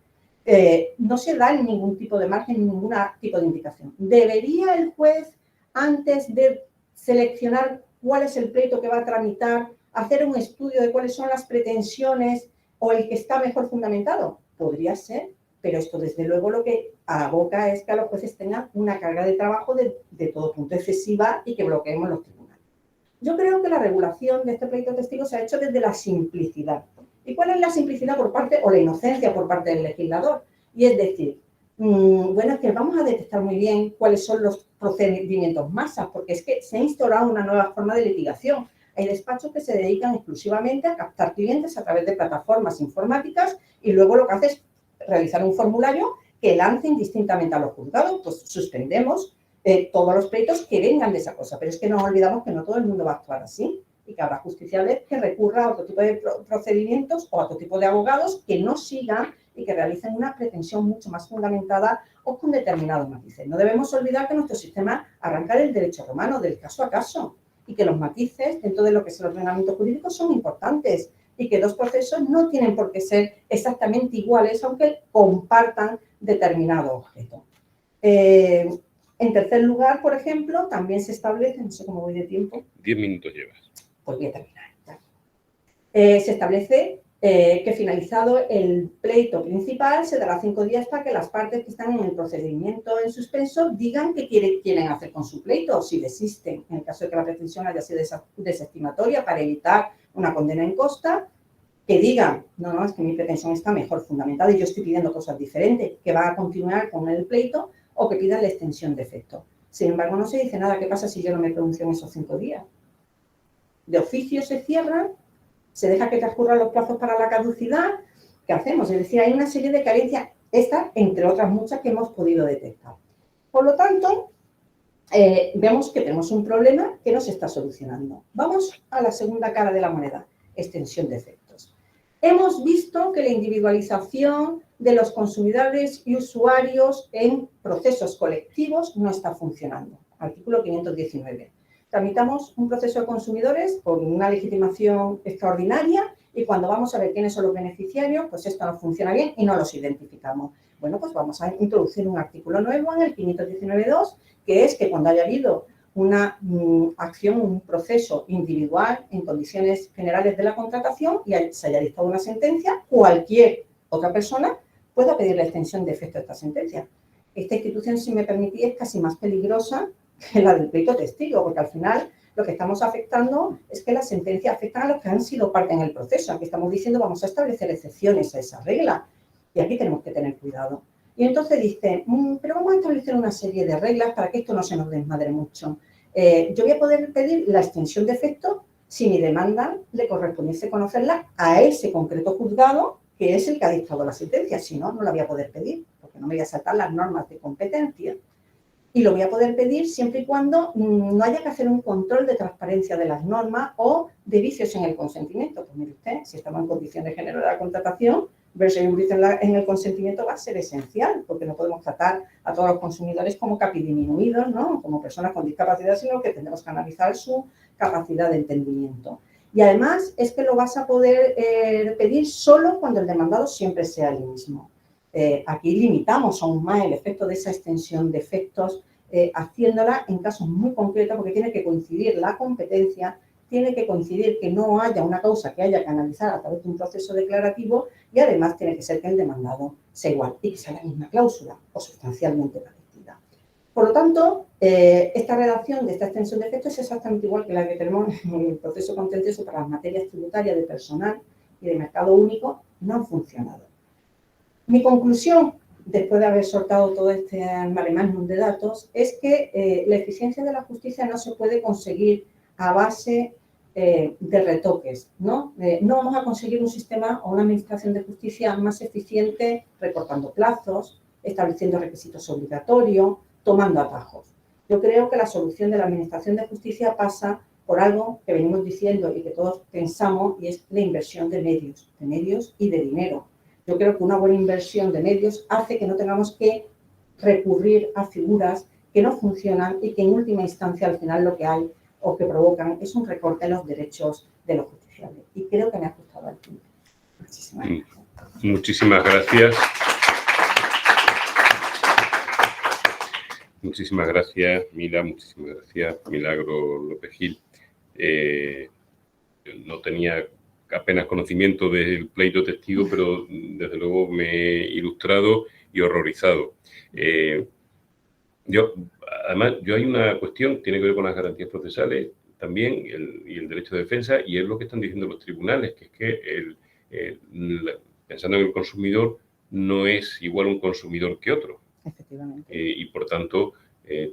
C: no se da ningún tipo de margen, ningún tipo de indicación. ¿Debería el juez, antes de seleccionar cuál es el pleito que va a tramitar, hacer un estudio de cuáles son las pretensiones o el que está mejor fundamentado? Podría ser, pero esto desde luego lo que aboca es que a los jueces tengan una carga de trabajo de todo punto excesiva y que bloqueemos los tribunales. Yo creo que la regulación de este pleito testigo se ha hecho desde la simplicidad. ¿Y cuál es la simplicidad por parte, o la inocencia por parte del legislador? Y es decir, bueno, es que vamos a detectar muy bien cuáles son los procedimientos masas, porque es que se ha instaurado una nueva forma de litigación. Hay despachos que se dedican exclusivamente a captar clientes a través de plataformas informáticas y luego lo que hace es realizar un formulario que lance indistintamente a los juzgados, pues suspendemos todos los pleitos que vengan de esa cosa. Pero es que no olvidamos que no todo el mundo va a actuar así y que habrá justiciables que recurra a otro tipo de procedimientos o a otro tipo de abogados que no sigan y que realicen una pretensión mucho más fundamentada o con determinados matices. No debemos olvidar que nuestro sistema arranca del derecho romano, del caso a caso, y que los matices dentro de lo que es el ordenamiento jurídico son importantes y que dos procesos no tienen por qué ser exactamente iguales, aunque compartan determinado objeto. En tercer lugar, por ejemplo, también se establece, no sé cómo voy de tiempo.
A: 10 minutos llevas.
C: Pues voy a terminar. Se establece que finalizado el pleito principal se dará 5 días para que las partes que están en el procedimiento en suspenso digan qué quieren hacer con su pleito, si desisten, en el caso de que la pretensión haya sido desestimatoria para evitar una condena en costa, que digan, no, es que mi pretensión está mejor fundamentada y yo estoy pidiendo cosas diferentes, que va a continuar con el pleito o que pidan la extensión de efecto. Sin embargo, no se dice nada, ¿qué pasa si yo no me pronuncio en esos 5 días? De oficio se cierran, se deja que transcurran los plazos para la caducidad. ¿Qué hacemos? Es decir, hay una serie de carencias, estas entre otras muchas que hemos podido detectar. Por lo tanto, vemos que tenemos un problema que no se está solucionando. Vamos a la segunda cara de la moneda, extensión de efectos. Hemos visto que la individualización de los consumidores y usuarios en procesos colectivos no está funcionando. Artículo 519. Tramitamos un proceso de consumidores con una legitimación extraordinaria y cuando vamos a ver quiénes son los beneficiarios, pues esto no funciona bien y no los identificamos. Bueno, pues vamos a introducir un artículo nuevo en el 519.2, que es que cuando haya habido una acción, un proceso individual en condiciones generales de la contratación y se haya dictado una sentencia, cualquier otra persona pueda pedir la extensión de efecto de esta sentencia. Esta institución, si me permitís, es casi más peligrosa que la del pleito testigo, porque al final lo que estamos afectando es que las sentencias afectan a los que han sido parte en el proceso. Aquí estamos diciendo vamos a establecer excepciones a esa regla. Y aquí tenemos que tener cuidado. Y entonces dice, pero vamos a establecer una serie de reglas para que esto no se nos desmadre mucho. Yo voy a poder pedir la extensión de efecto si mi demanda le correspondiese conocerla a ese concreto juzgado que es el que ha dictado la sentencia. Si no, no la voy a poder pedir, porque no me voy a saltar las normas de competencia. Y lo voy a poder pedir siempre y cuando no haya que hacer un control de transparencia de las normas o de vicios en el consentimiento. Pues mire usted, si estamos en condiciones de género de la contratación, verse un vicio en el consentimiento va a ser esencial, porque no podemos tratar a todos los consumidores como capidiminuidos, ¿no? Como personas con discapacidad, sino que tendremos que analizar su capacidad de entendimiento. Y además es que lo vas a poder pedir solo cuando el demandado siempre sea el mismo. Aquí limitamos aún más el efecto de esa extensión de efectos, haciéndola en casos muy concretos, porque tiene que coincidir la competencia, tiene que coincidir que no haya una causa que haya que analizar a través de un proceso declarativo y además tiene que ser que el demandado sea igual y que sea la misma cláusula o sustancialmente parecida. Por lo tanto, esta redacción de esta extensión de efectos es exactamente igual que la que tenemos en el proceso contencioso para las materias tributarias de personal y de mercado único. No han funcionado. Mi conclusión, después de haber soltado todo este mare magnum de datos, es que la eficiencia de la justicia no se puede conseguir a base de retoques, ¿no? No vamos a conseguir un sistema o una administración de justicia más eficiente recortando plazos, estableciendo requisitos obligatorios, tomando atajos. Yo creo que la solución de la administración de justicia pasa por algo que venimos diciendo y que todos pensamos, y es la inversión de medios y de dinero. Yo creo que una buena inversión de medios hace que no tengamos que recurrir a figuras que no funcionan y que en última instancia al final lo que hay o que provocan es un recorte en los derechos de los justiciables. Y creo que me ha ajustado al tiempo. Muchísimas gracias.
A: Muchísimas gracias. Muchísimas gracias, Mila. Muchísimas gracias, Milagro López Gil. No tenía apenas conocimiento del pleito testigo, pero desde luego me he ilustrado y horrorizado. Además, hay una cuestión, tiene que ver con las garantías procesales también y el derecho de defensa, y es lo que están diciendo los tribunales, que es que pensando en el consumidor no es igual un consumidor que otro.
C: Efectivamente.
A: Y por tanto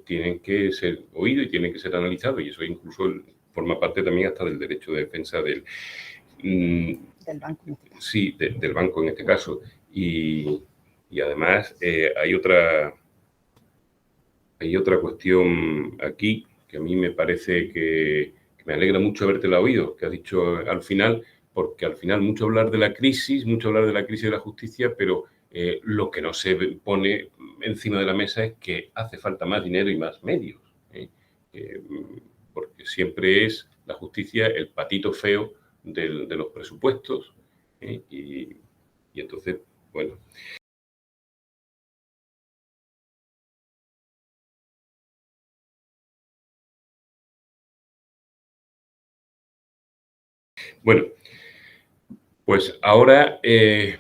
A: tienen que ser oídos y tienen que ser analizados, y eso incluso forma parte también hasta del derecho de defensa del
C: banco.
A: Sí, del banco en este caso. Y además hay otra cuestión aquí que a mí me parece que me alegra mucho habértela oído, que has dicho al final, porque al final mucho hablar de la crisis de la justicia, pero lo que no se pone encima de la mesa es que hace falta más dinero y más medios, porque siempre es la justicia el patito feo de los presupuestos, y entonces, bueno. Bueno, pues ahora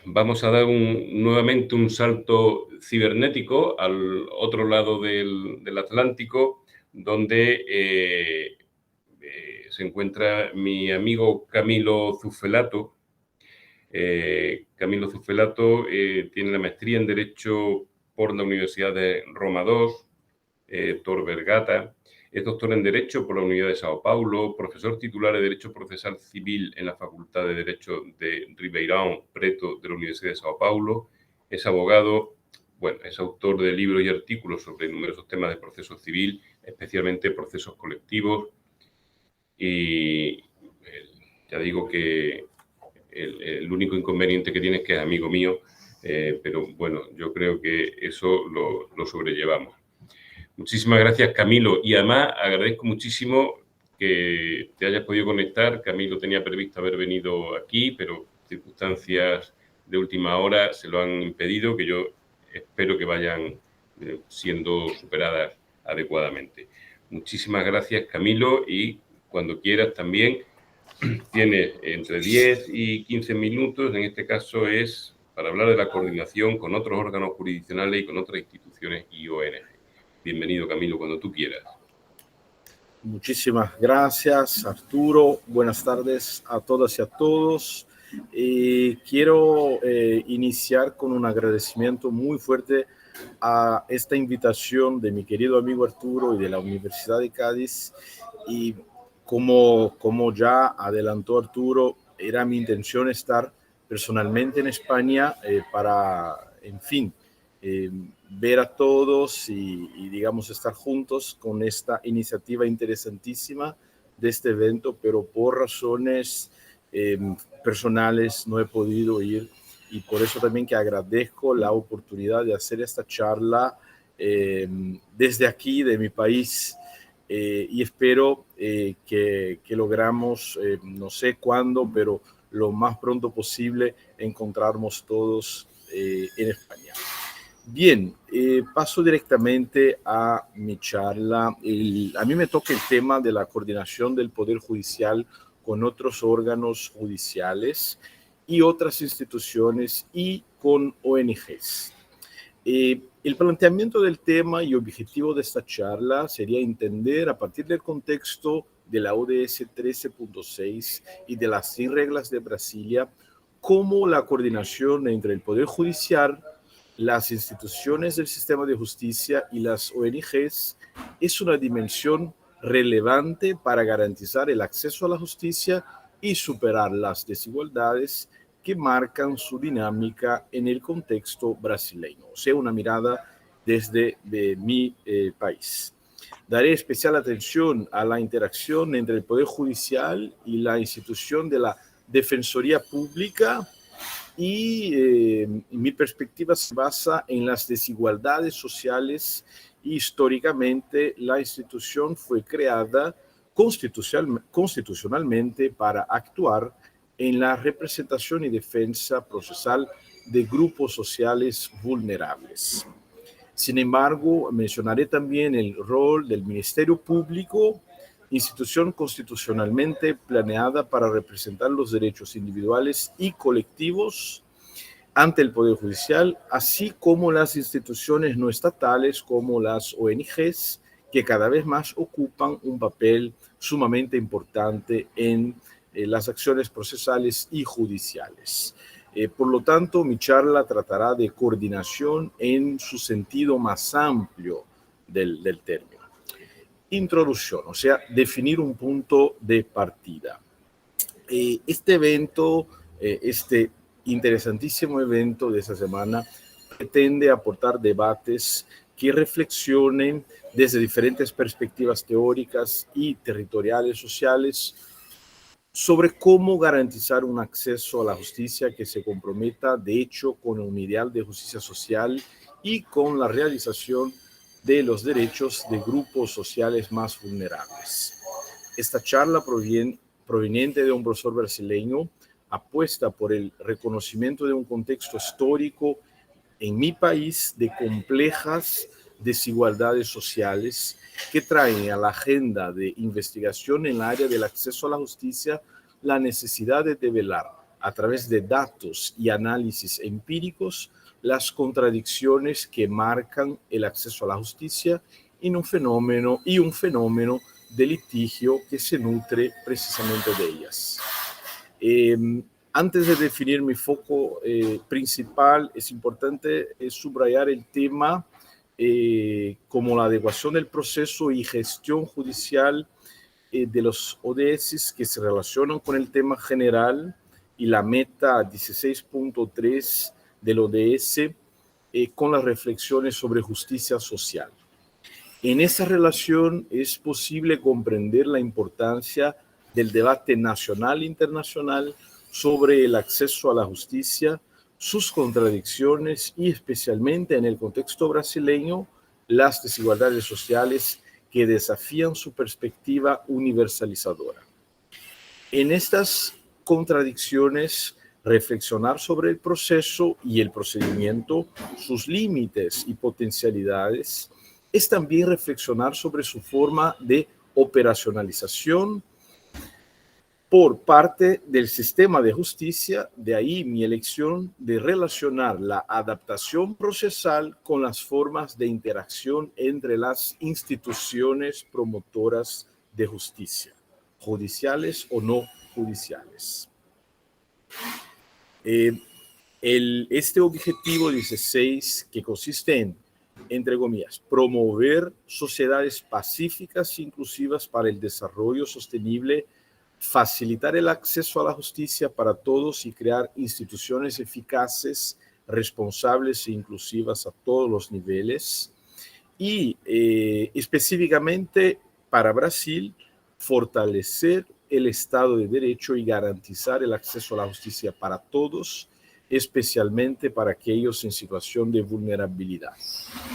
A: vamos a dar nuevamente un salto cibernético al otro lado del Atlántico, donde se encuentra mi amigo Camilo Zuffelato. Camilo Zuffelato tiene la maestría en Derecho por la Universidad de Roma II, Tor Vergata. Es doctor en Derecho por la Universidad de Sao Paulo, profesor titular de Derecho Procesal Civil en la Facultad de Derecho de Ribeirão Preto de la Universidad de Sao Paulo. Es abogado, es autor de libros y artículos sobre numerosos temas de proceso civil, especialmente procesos colectivos. Y ya digo que el único inconveniente que tiene es que es amigo mío, pero bueno, yo creo que eso lo sobrellevamos. Muchísimas gracias, Camilo. Y además agradezco muchísimo que te hayas podido conectar. Camilo tenía previsto haber venido aquí, pero circunstancias de última hora se lo han impedido, que yo espero que vayan siendo superadas adecuadamente. Muchísimas gracias, Camilo, y cuando quieras también tienes entre 10 y 15 minutos. En este caso es para hablar de la coordinación con otros órganos jurisdiccionales y con otras instituciones y ONG. Bienvenido, Camilo, cuando tú quieras.
D: Muchísimas gracias, Arturo. Buenas tardes a todas y a todos. Quiero iniciar con un agradecimiento muy fuerte a esta invitación de mi querido amigo Arturo y de la Universidad de Cádiz. Y como ya adelantó Arturo, era mi intención estar personalmente en España para, en fin, ver a todos y, digamos, estar juntos con esta iniciativa interesantísima de este evento, pero por razones personales no he podido ir, y por eso también que agradezco la oportunidad de hacer esta charla desde aquí, de mi país, y espero que logramos, no sé cuándo, pero lo más pronto posible, encontrarnos todos en España. Bien, paso directamente a mi charla. A mí me toca el tema de la coordinación del Poder Judicial con otros órganos judiciales y otras instituciones y con ONGs. El planteamiento del tema y objetivo de esta charla sería entender, a partir del contexto de la ODS 13.6 y de las 100 reglas de Brasilia, cómo la coordinación entre el Poder Judicial, las instituciones del sistema de justicia y las ONGs es una dimensión relevante para garantizar el acceso a la justicia y superar las desigualdades que marcan su dinámica en el contexto brasileño, o sea, una mirada desde mi país. Daré especial atención a la interacción entre el Poder Judicial y la institución de la Defensoría Pública, y mi perspectiva se basa en las desigualdades sociales. Históricamente, la institución fue creada constitucionalmente para actuar en la representación y defensa procesal de grupos sociales vulnerables. Sin embargo, mencionaré también el rol del Ministerio Público, institución constitucionalmente planeada para representar los derechos individuales y colectivos ante el Poder Judicial, así como las instituciones no estatales como las ONGs, que cada vez más ocupan un papel sumamente importante en las acciones procesales y judiciales. Por lo tanto, mi charla tratará de coordinación en su sentido más amplio del término. Introducción, o sea, definir un punto de partida. Este evento, este interesantísimo evento de esta semana, pretende aportar debates que reflexionen desde diferentes perspectivas teóricas y territoriales sociales sobre cómo garantizar un acceso a la justicia que se comprometa, de hecho, con un ideal de justicia social y con la realización de los derechos de grupos sociales más vulnerables. Esta charla proveniente de un profesor brasileño apuesta por el reconocimiento de un contexto histórico en mi país de complejas desigualdades sociales que traen a la agenda de investigación en el área del acceso a la justicia la necesidad de develar a través de datos y análisis empíricos las contradicciones que marcan el acceso a la justicia en un fenómeno de litigio que se nutre precisamente de ellas. Antes de definir mi foco principal, es importante subrayar el tema como la adecuación del proceso y gestión judicial de los ODS que se relacionan con el tema general y la meta 16.3 del ODS con las reflexiones sobre justicia social. En esa relación es posible comprender la importancia del debate nacional e internacional sobre el acceso a la justicia, sus contradicciones y, especialmente en el contexto brasileño, las desigualdades sociales que desafían su perspectiva universalizadora. En estas contradicciones, reflexionar sobre el proceso y el procedimiento, sus límites y potencialidades, es también reflexionar sobre su forma de operacionalización por parte del sistema de justicia. De ahí mi elección de relacionar la adaptación procesal con las formas de interacción entre las instituciones promotoras de justicia, judiciales o no judiciales. Este objetivo 16, que consiste en, entre comillas, promover sociedades pacíficas e inclusivas para el desarrollo sostenible, facilitar el acceso a la justicia para todos y crear instituciones eficaces, responsables e inclusivas a todos los niveles. Y específicamente para Brasil, fortalecer el Estado de Derecho y garantizar el acceso a la justicia para todos, especialmente para aquellos en situación de vulnerabilidad.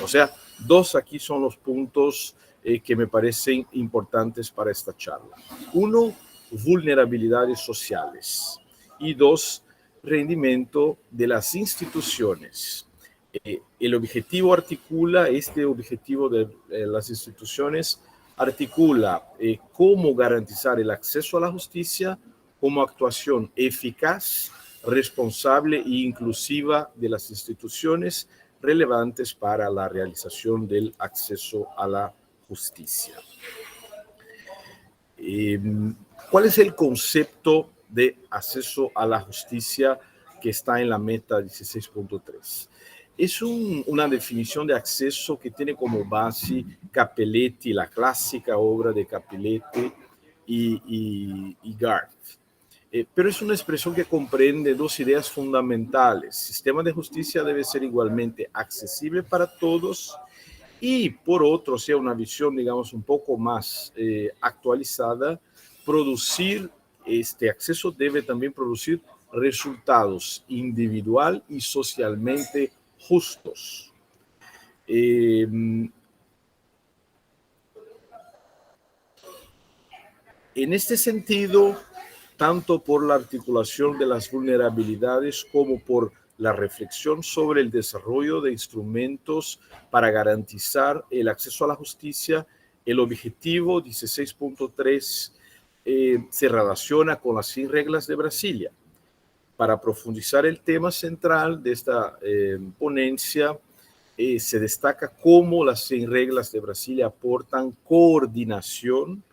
D: O sea, dos aquí son los puntos que me parecen importantes para esta charla. Uno, vulnerabilidades sociales. Y dos, rendimiento de las instituciones. El objetivo articula, este objetivo de las instituciones articula cómo garantizar el acceso a la justicia como actuación eficaz, responsable e inclusiva de las instituciones relevantes para la realización del acceso a la justicia. ¿Cuál es el concepto de acceso a la justicia que está en la meta 16.3? Es una definición de acceso que tiene como base Capelletti, la clásica obra de Capelletti y Garth. Pero es una expresión que comprende dos ideas fundamentales. El sistema de justicia debe ser igualmente accesible para todos y, por otro, sea una visión, digamos, un poco más actualizada, producir este acceso debe también producir resultados individual y socialmente justos. En este sentido, tanto por la articulación de las vulnerabilidades como por la reflexión sobre el desarrollo de instrumentos para garantizar el acceso a la justicia, el objetivo 16.3 se relaciona con las 100 reglas de Brasilia. Para profundizar el tema central de esta ponencia, se destaca cómo las 100 reglas de Brasilia aportan coordinación,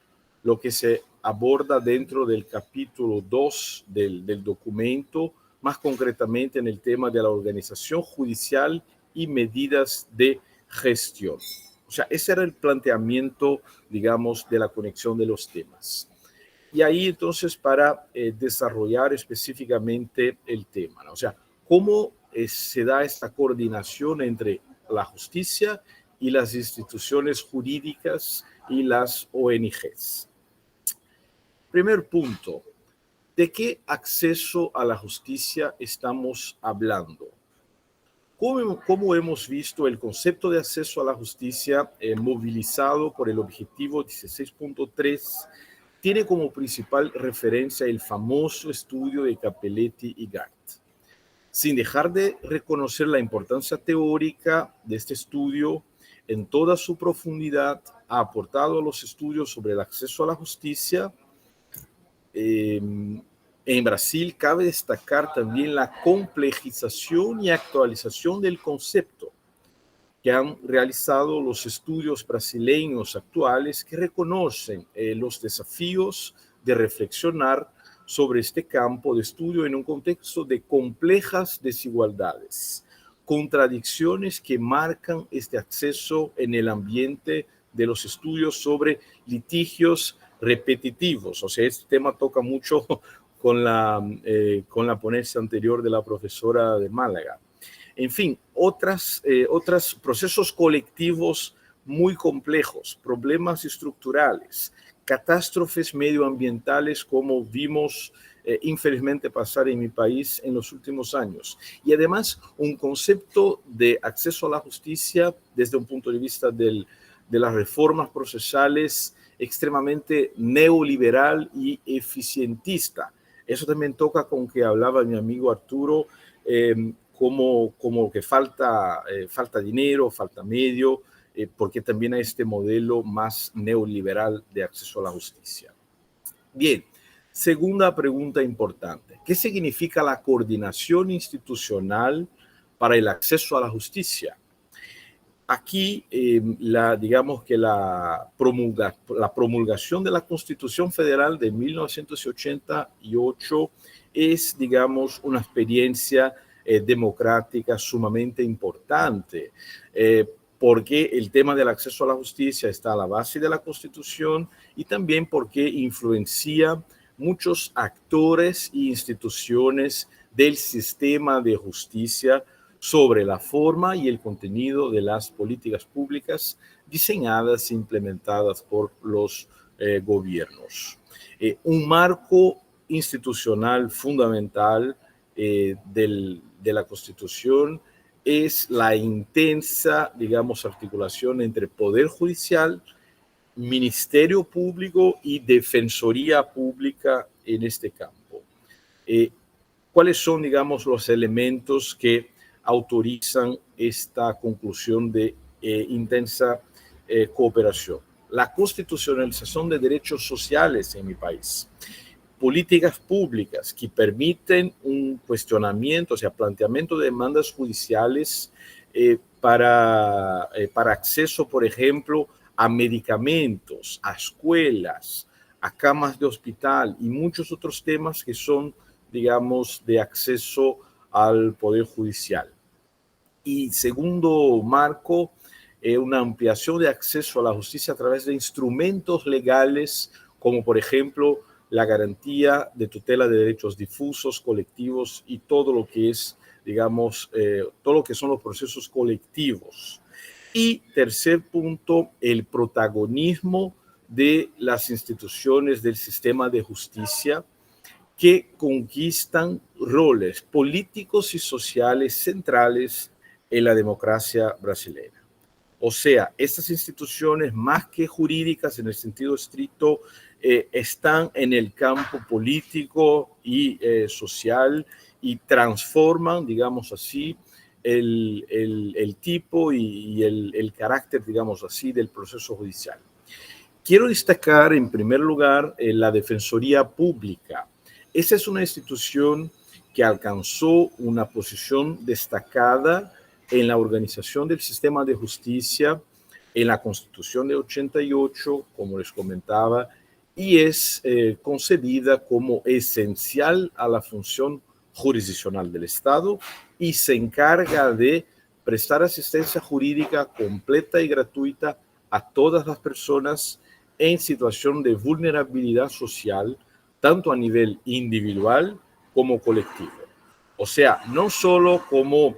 D: lo que se aborda dentro del capítulo 2 del documento, más concretamente en el tema de la organización judicial y medidas de gestión. O sea, ese era el planteamiento, digamos, de la conexión de los temas. Y ahí entonces para desarrollar específicamente el tema, ¿no? O sea, ¿cómo se da esta coordinación entre la justicia y las instituciones jurídicas y las ONGs? Primer punto, ¿de qué acceso a la justicia estamos hablando? ¿Cómo hemos visto el concepto de acceso a la justicia movilizado por el objetivo 16.3 tiene como principal referencia el famoso estudio de Capelletti y Garth. Sin dejar de reconocer la importancia teórica de este estudio, en toda su profundidad ha aportado a los estudios sobre el acceso a la justicia. En Brasil cabe destacar también la complejización y actualización del concepto que han realizado los estudios brasileños actuales que reconocen los desafíos de reflexionar sobre este campo de estudio en un contexto de complejas desigualdades, contradicciones que marcan este acceso en el ambiente de los estudios sobre litigios repetitivos. O sea, este tema toca mucho con la ponencia anterior de la profesora de Málaga. En fin, otros procesos colectivos muy complejos, problemas estructurales, catástrofes medioambientales como vimos infelizmente pasar en mi país en los últimos años. Y además un concepto de acceso a la justicia desde un punto de vista de las reformas procesales extremadamente neoliberal y eficientista. Eso también toca con que hablaba mi amigo Arturo, como que falta dinero, falta medio, porque también hay este modelo más neoliberal de acceso a la justicia. Bien, segunda pregunta importante. ¿Qué significa la coordinación institucional para el acceso a la justicia? Aquí, digamos que la promulgación de la Constitución Federal de 1988 es, digamos, una experiencia democrática sumamente importante, porque el tema del acceso a la justicia está a la base de la Constitución y también porque influencia muchos actores e instituciones del sistema de justicia sobre la forma y el contenido de las políticas públicas diseñadas e implementadas por los gobiernos. Un marco institucional fundamental de la Constitución es la intensa, digamos, articulación entre Poder Judicial, Ministerio Público y Defensoría Pública en este campo. ¿Cuáles son, digamos, los elementos que autorizan esta conclusión de intensa cooperación? La constitucionalización de derechos sociales en mi país, políticas públicas que permiten un cuestionamiento, o sea, planteamiento de demandas judiciales para acceso, por ejemplo, a medicamentos, a escuelas, a camas de hospital y muchos otros temas que son, digamos, de acceso al Poder Judicial. Y segundo marco, una ampliación de acceso a la justicia a través de instrumentos legales, como por ejemplo la garantía de tutela de derechos difusos, colectivos y todo lo que es, digamos, todo lo que son los procesos colectivos. Y tercer punto, el protagonismo de las instituciones del sistema de justicia que conquistan roles políticos y sociales centrales en la democracia brasileña. O sea, estas instituciones, más que jurídicas en el sentido estricto, están en el campo político y social y transforman, digamos así, el tipo y el carácter, digamos así, del proceso judicial. Quiero destacar, en primer lugar, la Defensoría Pública. Esa es una institución que alcanzó una posición destacada en la organización del sistema de justicia, en la Constitución de 88, como les comentaba, y es concebida como esencial a la función jurisdiccional del Estado y se encarga de prestar asistencia jurídica completa y gratuita a todas las personas en situación de vulnerabilidad social, tanto a nivel individual como colectivo. O sea, no solo como,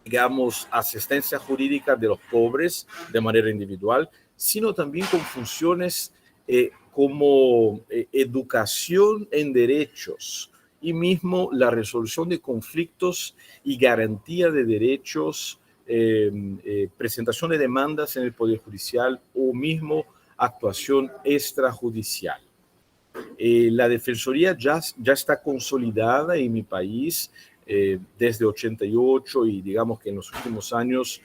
D: digamos, asistencia jurídica de los pobres de manera individual, sino también con funciones como educación en derechos y mismo la resolución de conflictos y garantía de derechos, presentación de demandas en el Poder Judicial o mismo actuación extrajudicial. La Defensoría ya está consolidada en mi país desde 88 y digamos que en los últimos años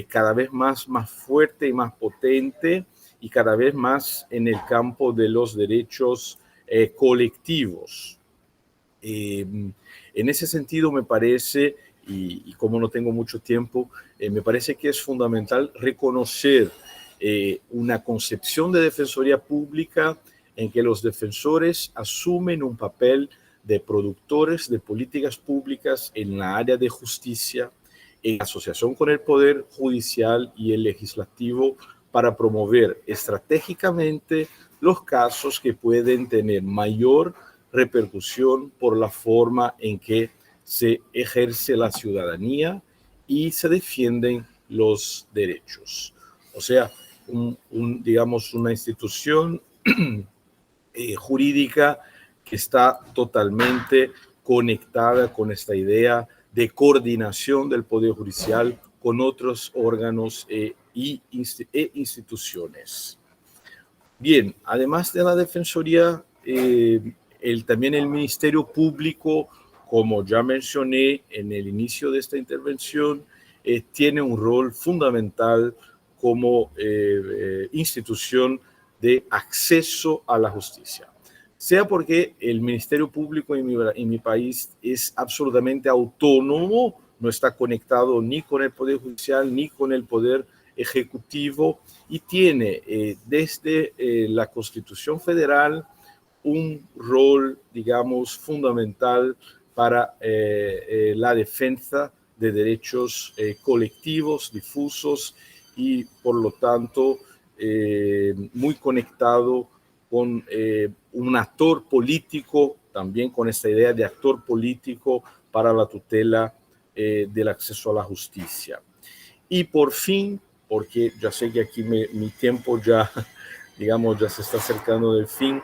D: cada vez más fuerte y más potente y cada vez más en el campo de los derechos colectivos. En ese sentido me parece, y como no tengo mucho tiempo, me parece que es fundamental reconocer una concepción de defensoría pública en que los defensores asumen un papel de productores de políticas públicas en la área de justicia, en asociación con el Poder Judicial y el Legislativo, para promover estratégicamente los casos que pueden tener mayor repercusión por la forma en que se ejerce la ciudadanía y se defienden los derechos. O sea, digamos, una institución jurídica que está totalmente conectada con esta idea de coordinación del Poder Judicial con otros órganos e instituciones. Bien, además de la Defensoría, también el Ministerio Público, como ya mencioné en el inicio de esta intervención, tiene un rol fundamental como institución de acceso a la justicia. Sea porque el Ministerio Público en mi país es absolutamente autónomo, no está conectado ni con el Poder Judicial ni con el Poder Ejecutivo y tiene desde la Constitución Federal un rol, digamos, fundamental para la defensa de derechos colectivos, difusos y, por lo tanto, muy conectado con un actor político, también con esta idea de actor político para la tutela del acceso a la justicia. Y por fin, porque ya sé que aquí mi tiempo ya, digamos, ya se está acercando del fin,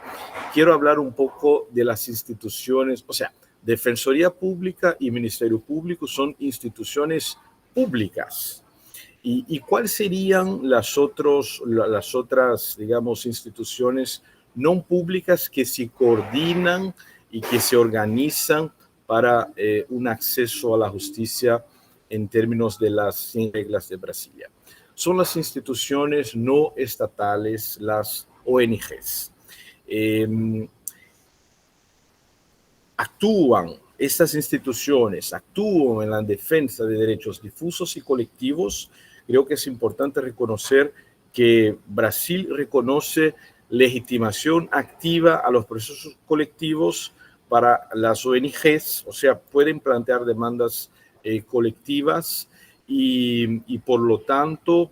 D: quiero hablar un poco de las instituciones, o sea, Defensoría Pública y Ministerio Público son instituciones públicas. ¿Y cuáles serían las otras, digamos, instituciones no públicas que se coordinan y que se organizan para un acceso a la justicia en términos de las 100 reglas de Brasilia? Son las instituciones no estatales, las ONGs. Estas instituciones actúan en la defensa de derechos difusos y colectivos. Creo que es importante reconocer que Brasil reconoce legitimación activa a los procesos colectivos para las ONGs, o sea, pueden plantear demandas colectivas y por lo tanto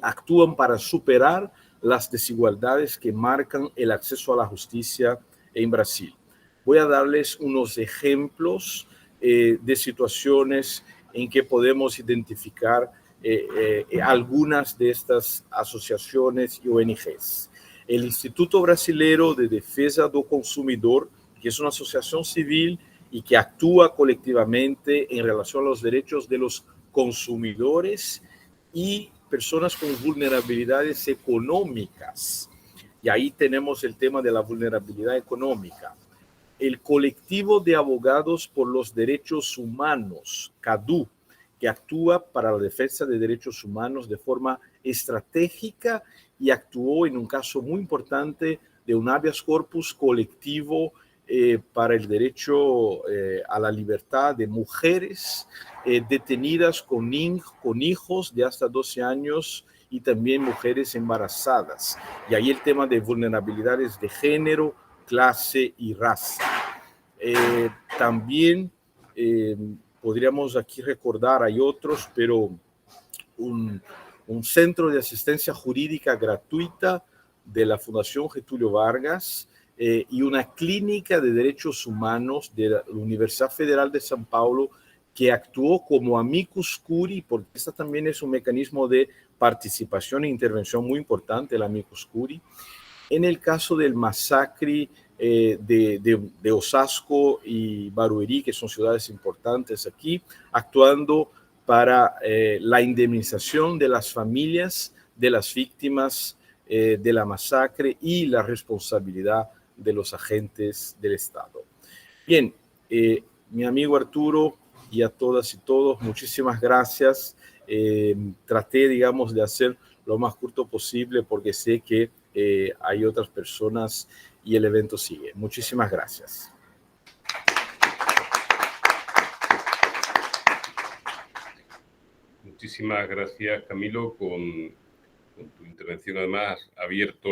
D: actúan para superar las desigualdades que marcan el acceso a la justicia en Brasil. Voy a darles unos ejemplos de situaciones en que podemos identificar algunas de estas asociaciones y ONGs. El Instituto Brasileiro de Defesa do Consumidor, que es una asociación civil y que actúa colectivamente en relación a los derechos de los consumidores y personas con vulnerabilidades económicas. Y ahí tenemos el tema de la vulnerabilidad económica. El Colectivo de Abogados por los Derechos Humanos, CADU, que actúa para la defensa de derechos humanos de forma estratégica y actuó en un caso muy importante de un habeas corpus colectivo para el derecho a la libertad de mujeres detenidas con hijos de hasta 12 años y también mujeres embarazadas. Y ahí el tema de vulnerabilidades de género, clase y raza. También podríamos aquí recordar, hay otros, pero un centro de asistencia jurídica gratuita de la Fundación Getúlio Vargas y una clínica de derechos humanos de la Universidad Federal de São Paulo que actuó como amicus curiae, porque este también es un mecanismo de participación e intervención muy importante, el amicus curiae. En el caso del masacre de Osasco y Barueri, que son ciudades importantes aquí, actuando para la indemnización de las familias de las víctimas de la masacre y la responsabilidad de los agentes del Estado. Bien, mi amigo Arturo y a todas y todos, muchísimas gracias. Traté, digamos, de hacer lo más corto posible porque sé que hay otras personas y el evento sigue. Muchísimas gracias.
A: Muchísimas gracias, Camilo, con tu intervención. Además, ha abierto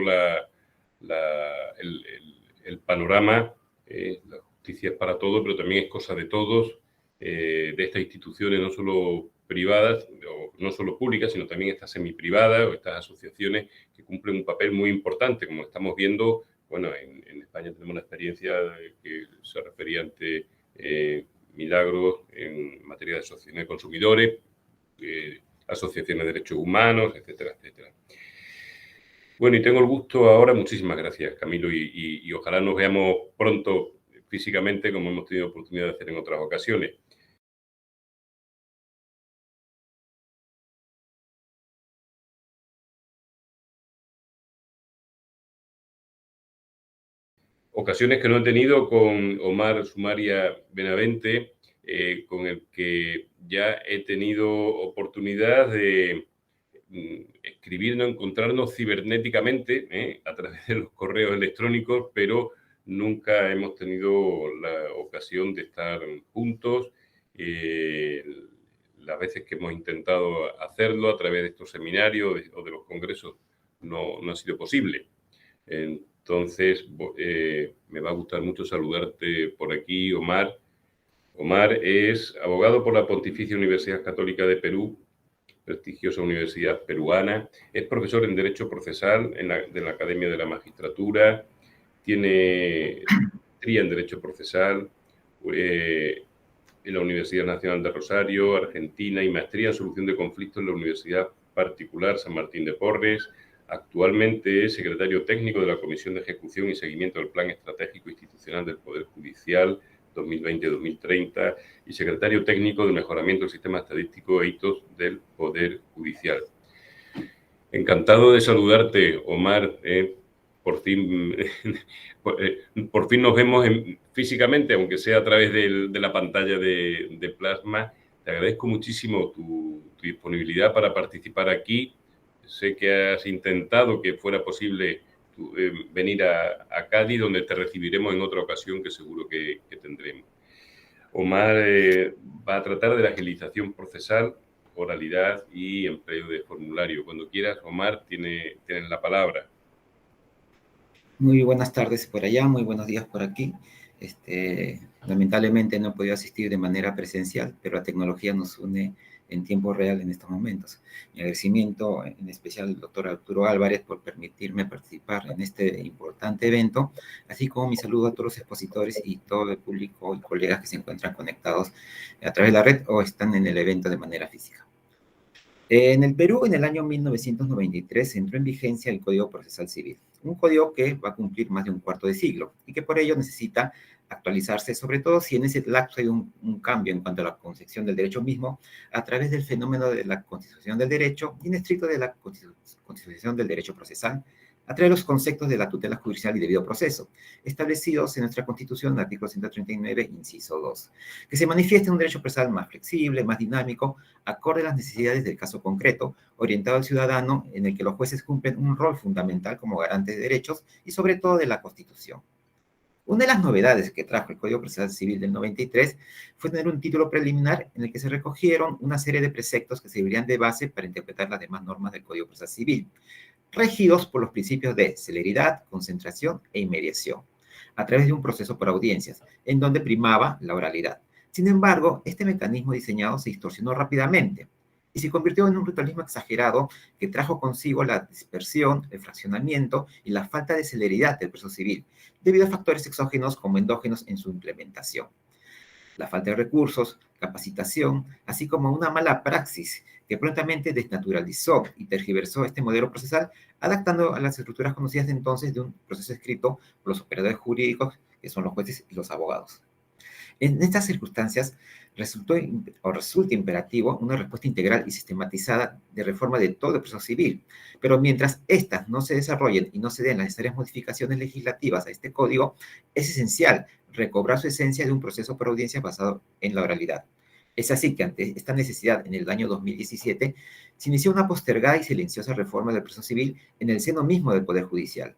A: el panorama. La justicia es para todos, pero también es cosa de todos, de estas instituciones no solo privadas, o no solo públicas, sino también estas semiprivadas o estas asociaciones que cumplen un papel muy importante, como estamos viendo. Bueno, en España tenemos una experiencia que se refería ante Milagros en materia de asociaciones de consumidores, asociaciones de derechos humanos, etcétera, etcétera. Bueno, y tengo el gusto ahora, muchísimas gracias, Camilo, y ojalá nos veamos pronto físicamente, como hemos tenido oportunidad de hacer en otras ocasiones. Ocasiones que no he tenido con Omar Sumaria Benavente, con el que ya he tenido oportunidad de escribirnos, encontrarnos cibernéticamente a través de los correos electrónicos, pero nunca hemos tenido la ocasión de estar juntos Las veces que hemos intentado hacerlo a través de estos seminarios o de los congresos no ha sido posible. Entonces, me va a gustar mucho saludarte por aquí, Omar. Omar es abogado por la Pontificia Universidad Católica de Perú, prestigiosa universidad peruana. Es profesor en Derecho Procesal de la Academia de la Magistratura. Tiene maestría en Derecho Procesal en la Universidad Nacional de Rosario, Argentina, y maestría en Solución de Conflictos en la Universidad Particular San Martín de Porres. Actualmente es secretario técnico de la Comisión de Ejecución y Seguimiento del Plan Estratégico Institucional del Poder Judicial 2020-2030 y secretario técnico de mejoramiento del sistema estadístico e hitos del Poder Judicial. Encantado de saludarte, Omar. Por fin nos vemos físicamente, aunque sea a través de la pantalla de plasma. Te agradezco muchísimo tu disponibilidad para participar aquí. Sé que has intentado que fuera posible venir a Cádiz, donde te recibiremos en otra ocasión que seguro que tendremos. Omar va a tratar de la agilización procesal, oralidad y empleo de formulario. Cuando quieras, Omar, tienes la palabra.
E: Muy buenas tardes por allá, muy buenos días por aquí. Lamentablemente no he podido asistir de manera presencial, pero la tecnología nos une en tiempo real en estos momentos. Mi agradecimiento en especial al doctor Arturo Álvarez por permitirme participar en este importante evento, así como mi saludo a todos los expositores y todo el público y colegas que se encuentran conectados a través de la red o están en el evento de manera física. En el Perú, en el año 1993, entró en vigencia el Código Procesal Civil, un código que va a cumplir más de un cuarto de siglo y que por ello necesita actualizarse, sobre todo si en ese lapso hay un cambio en cuanto a la concepción del derecho mismo a través del fenómeno de la constitución del derecho y en estricto de la constitución del derecho procesal, a través de los conceptos de la tutela judicial y debido proceso, establecidos en nuestra Constitución en el artículo 139, inciso 2, que se manifiesta en un derecho procesal más flexible, más dinámico, acorde a las necesidades del caso concreto, orientado al ciudadano, en el que los jueces cumplen un rol fundamental como garantes de derechos y sobre todo de la Constitución. Una de las novedades que trajo el Código Procesal Civil del 93 fue tener un título preliminar en el que se recogieron una serie de preceptos que servirían de base para interpretar las demás normas del Código Procesal Civil, regidos por los principios de celeridad, concentración e inmediación, a través de un proceso por audiencias, en donde primaba la oralidad. Sin embargo, este mecanismo diseñado se distorsionó rápidamente y se convirtió en un ritualismo exagerado que trajo consigo la dispersión, el fraccionamiento y la falta de celeridad del proceso civil, debido a factores exógenos como endógenos en su implementación. La falta de recursos, capacitación, así como una mala praxis que prontamente desnaturalizó y tergiversó este modelo procesal, adaptando a las estructuras conocidas de entonces de un proceso escrito por los operadores jurídicos, que son los jueces y los abogados. En estas circunstancias resulta imperativo una respuesta integral y sistematizada de reforma de todo el proceso civil, pero mientras estas no se desarrollen y no se den las necesarias modificaciones legislativas a este código, es esencial recobrar su esencia de un proceso por audiencia basado en la oralidad. Es así que ante esta necesidad, en el año 2017, se inició una postergada y silenciosa reforma del proceso civil en el seno mismo del Poder Judicial.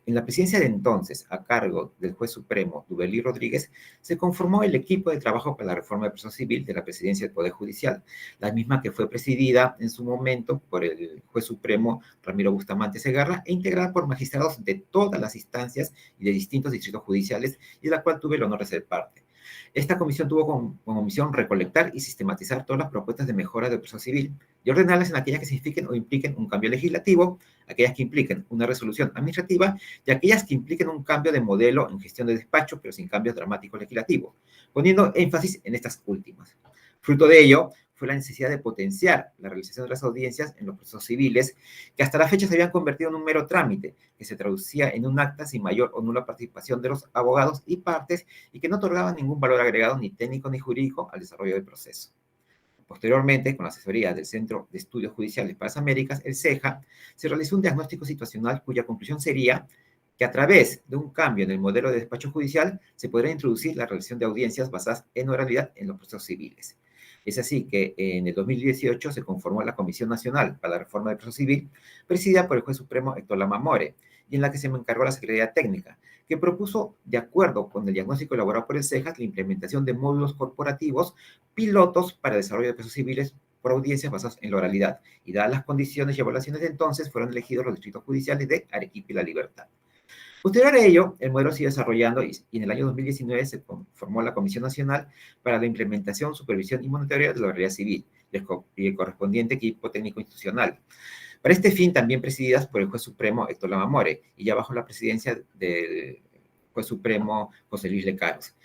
E: En la presidencia de entonces, a cargo del juez supremo Dubelí Rodríguez, se conformó el equipo de trabajo para la reforma del proceso civil de la presidencia del Poder Judicial, la misma que fue presidida en su momento por el juez supremo Ramiro Bustamante Segarra e integrada por magistrados de todas las instancias y de distintos distritos judiciales, y de la cual tuve el honor de ser parte. Esta comisión tuvo como misión recolectar y sistematizar todas las propuestas de mejora del proceso civil y ordenarlas en aquellas que signifiquen o impliquen un cambio legislativo, aquellas que impliquen una resolución administrativa y aquellas que impliquen un cambio de modelo en gestión de despacho, pero sin cambios dramáticos legislativos, poniendo énfasis en estas últimas. Fruto de ello fue la necesidad de potenciar la realización de las audiencias en los procesos civiles, que hasta la fecha se habían convertido en un mero trámite, que se traducía en un acta sin mayor o nula participación de los abogados y partes y que no otorgaban ningún valor agregado ni técnico ni jurídico al desarrollo del proceso. Posteriormente, con la asesoría del Centro de Estudios Judiciales para las Américas, el CEJA, se realizó un diagnóstico situacional cuya conclusión sería que a través de un cambio en el modelo de despacho judicial se podrá introducir la realización de audiencias basadas en oralidad en los procesos civiles. Es así que en el 2018 se conformó la Comisión Nacional para la Reforma del Proceso Civil, presidida por el juez supremo Héctor Lama More, y en la que se me encargó la Secretaría Técnica, que propuso, de acuerdo con el diagnóstico elaborado por el CEJAS, la implementación de módulos corporativos pilotos para desarrollo de procesos civiles por audiencias basadas en la oralidad. Y dadas las condiciones y evaluaciones de entonces, fueron elegidos los distritos judiciales de Arequipa y La Libertad. Posterior a ello, el modelo sigue desarrollando y en el año 2019 se formó la Comisión Nacional para la Implementación, Supervisión y Monitoreo de la Oralidad Civil y el correspondiente equipo técnico institucional. Para este fin, también presididas por el juez supremo Héctor Lamamore y ya bajo la presidencia del juez supremo José Luis Lecaros,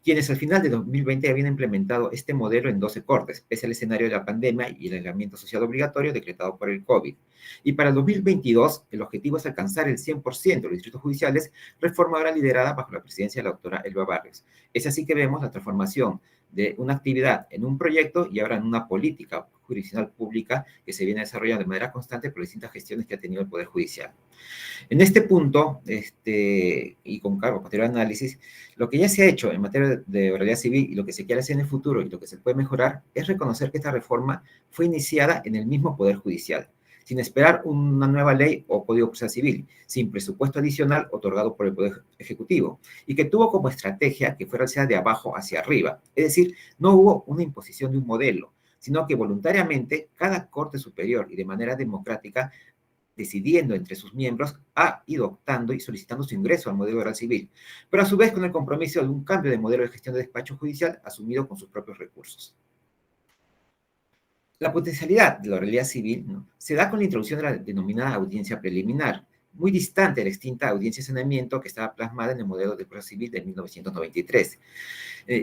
E: quienes al final de 2020 habían implementado este modelo en 12 cortes, pese al escenario de la pandemia y el aislamiento social obligatorio decretado por el COVID. Y para el 2022, el objetivo es alcanzar el 100% de los distritos judiciales, reforma ahora liderada bajo la presidencia de la doctora Elba Barrios. Es así que vemos la transformación de una actividad en un proyecto y ahora en una política jurisdiccional pública que se viene desarrollando de manera constante por distintas gestiones que ha tenido el Poder Judicial. En este punto, y con cargo posterior análisis, lo que ya se ha hecho en materia de oralidad civil y lo que se quiere hacer en el futuro y lo que se puede mejorar es reconocer que esta reforma fue iniciada en el mismo Poder Judicial, sin esperar una nueva ley o código procesal civil, sin presupuesto adicional otorgado por el Poder Ejecutivo, y que tuvo como estrategia que fuera de abajo hacia arriba. Es decir, no hubo una imposición de un modelo, sino que voluntariamente cada Corte Superior y de manera democrática, decidiendo entre sus miembros, ha ido optando y solicitando su ingreso al modelo oral civil, pero a su vez con el compromiso de un cambio de modelo de gestión de despacho judicial asumido con sus propios recursos. La potencialidad de la oralidad civil, ¿no?, se da con la introducción de la denominada audiencia preliminar, muy distante de la extinta audiencia de saneamiento que estaba plasmada en el modelo de proceso civil de 1993.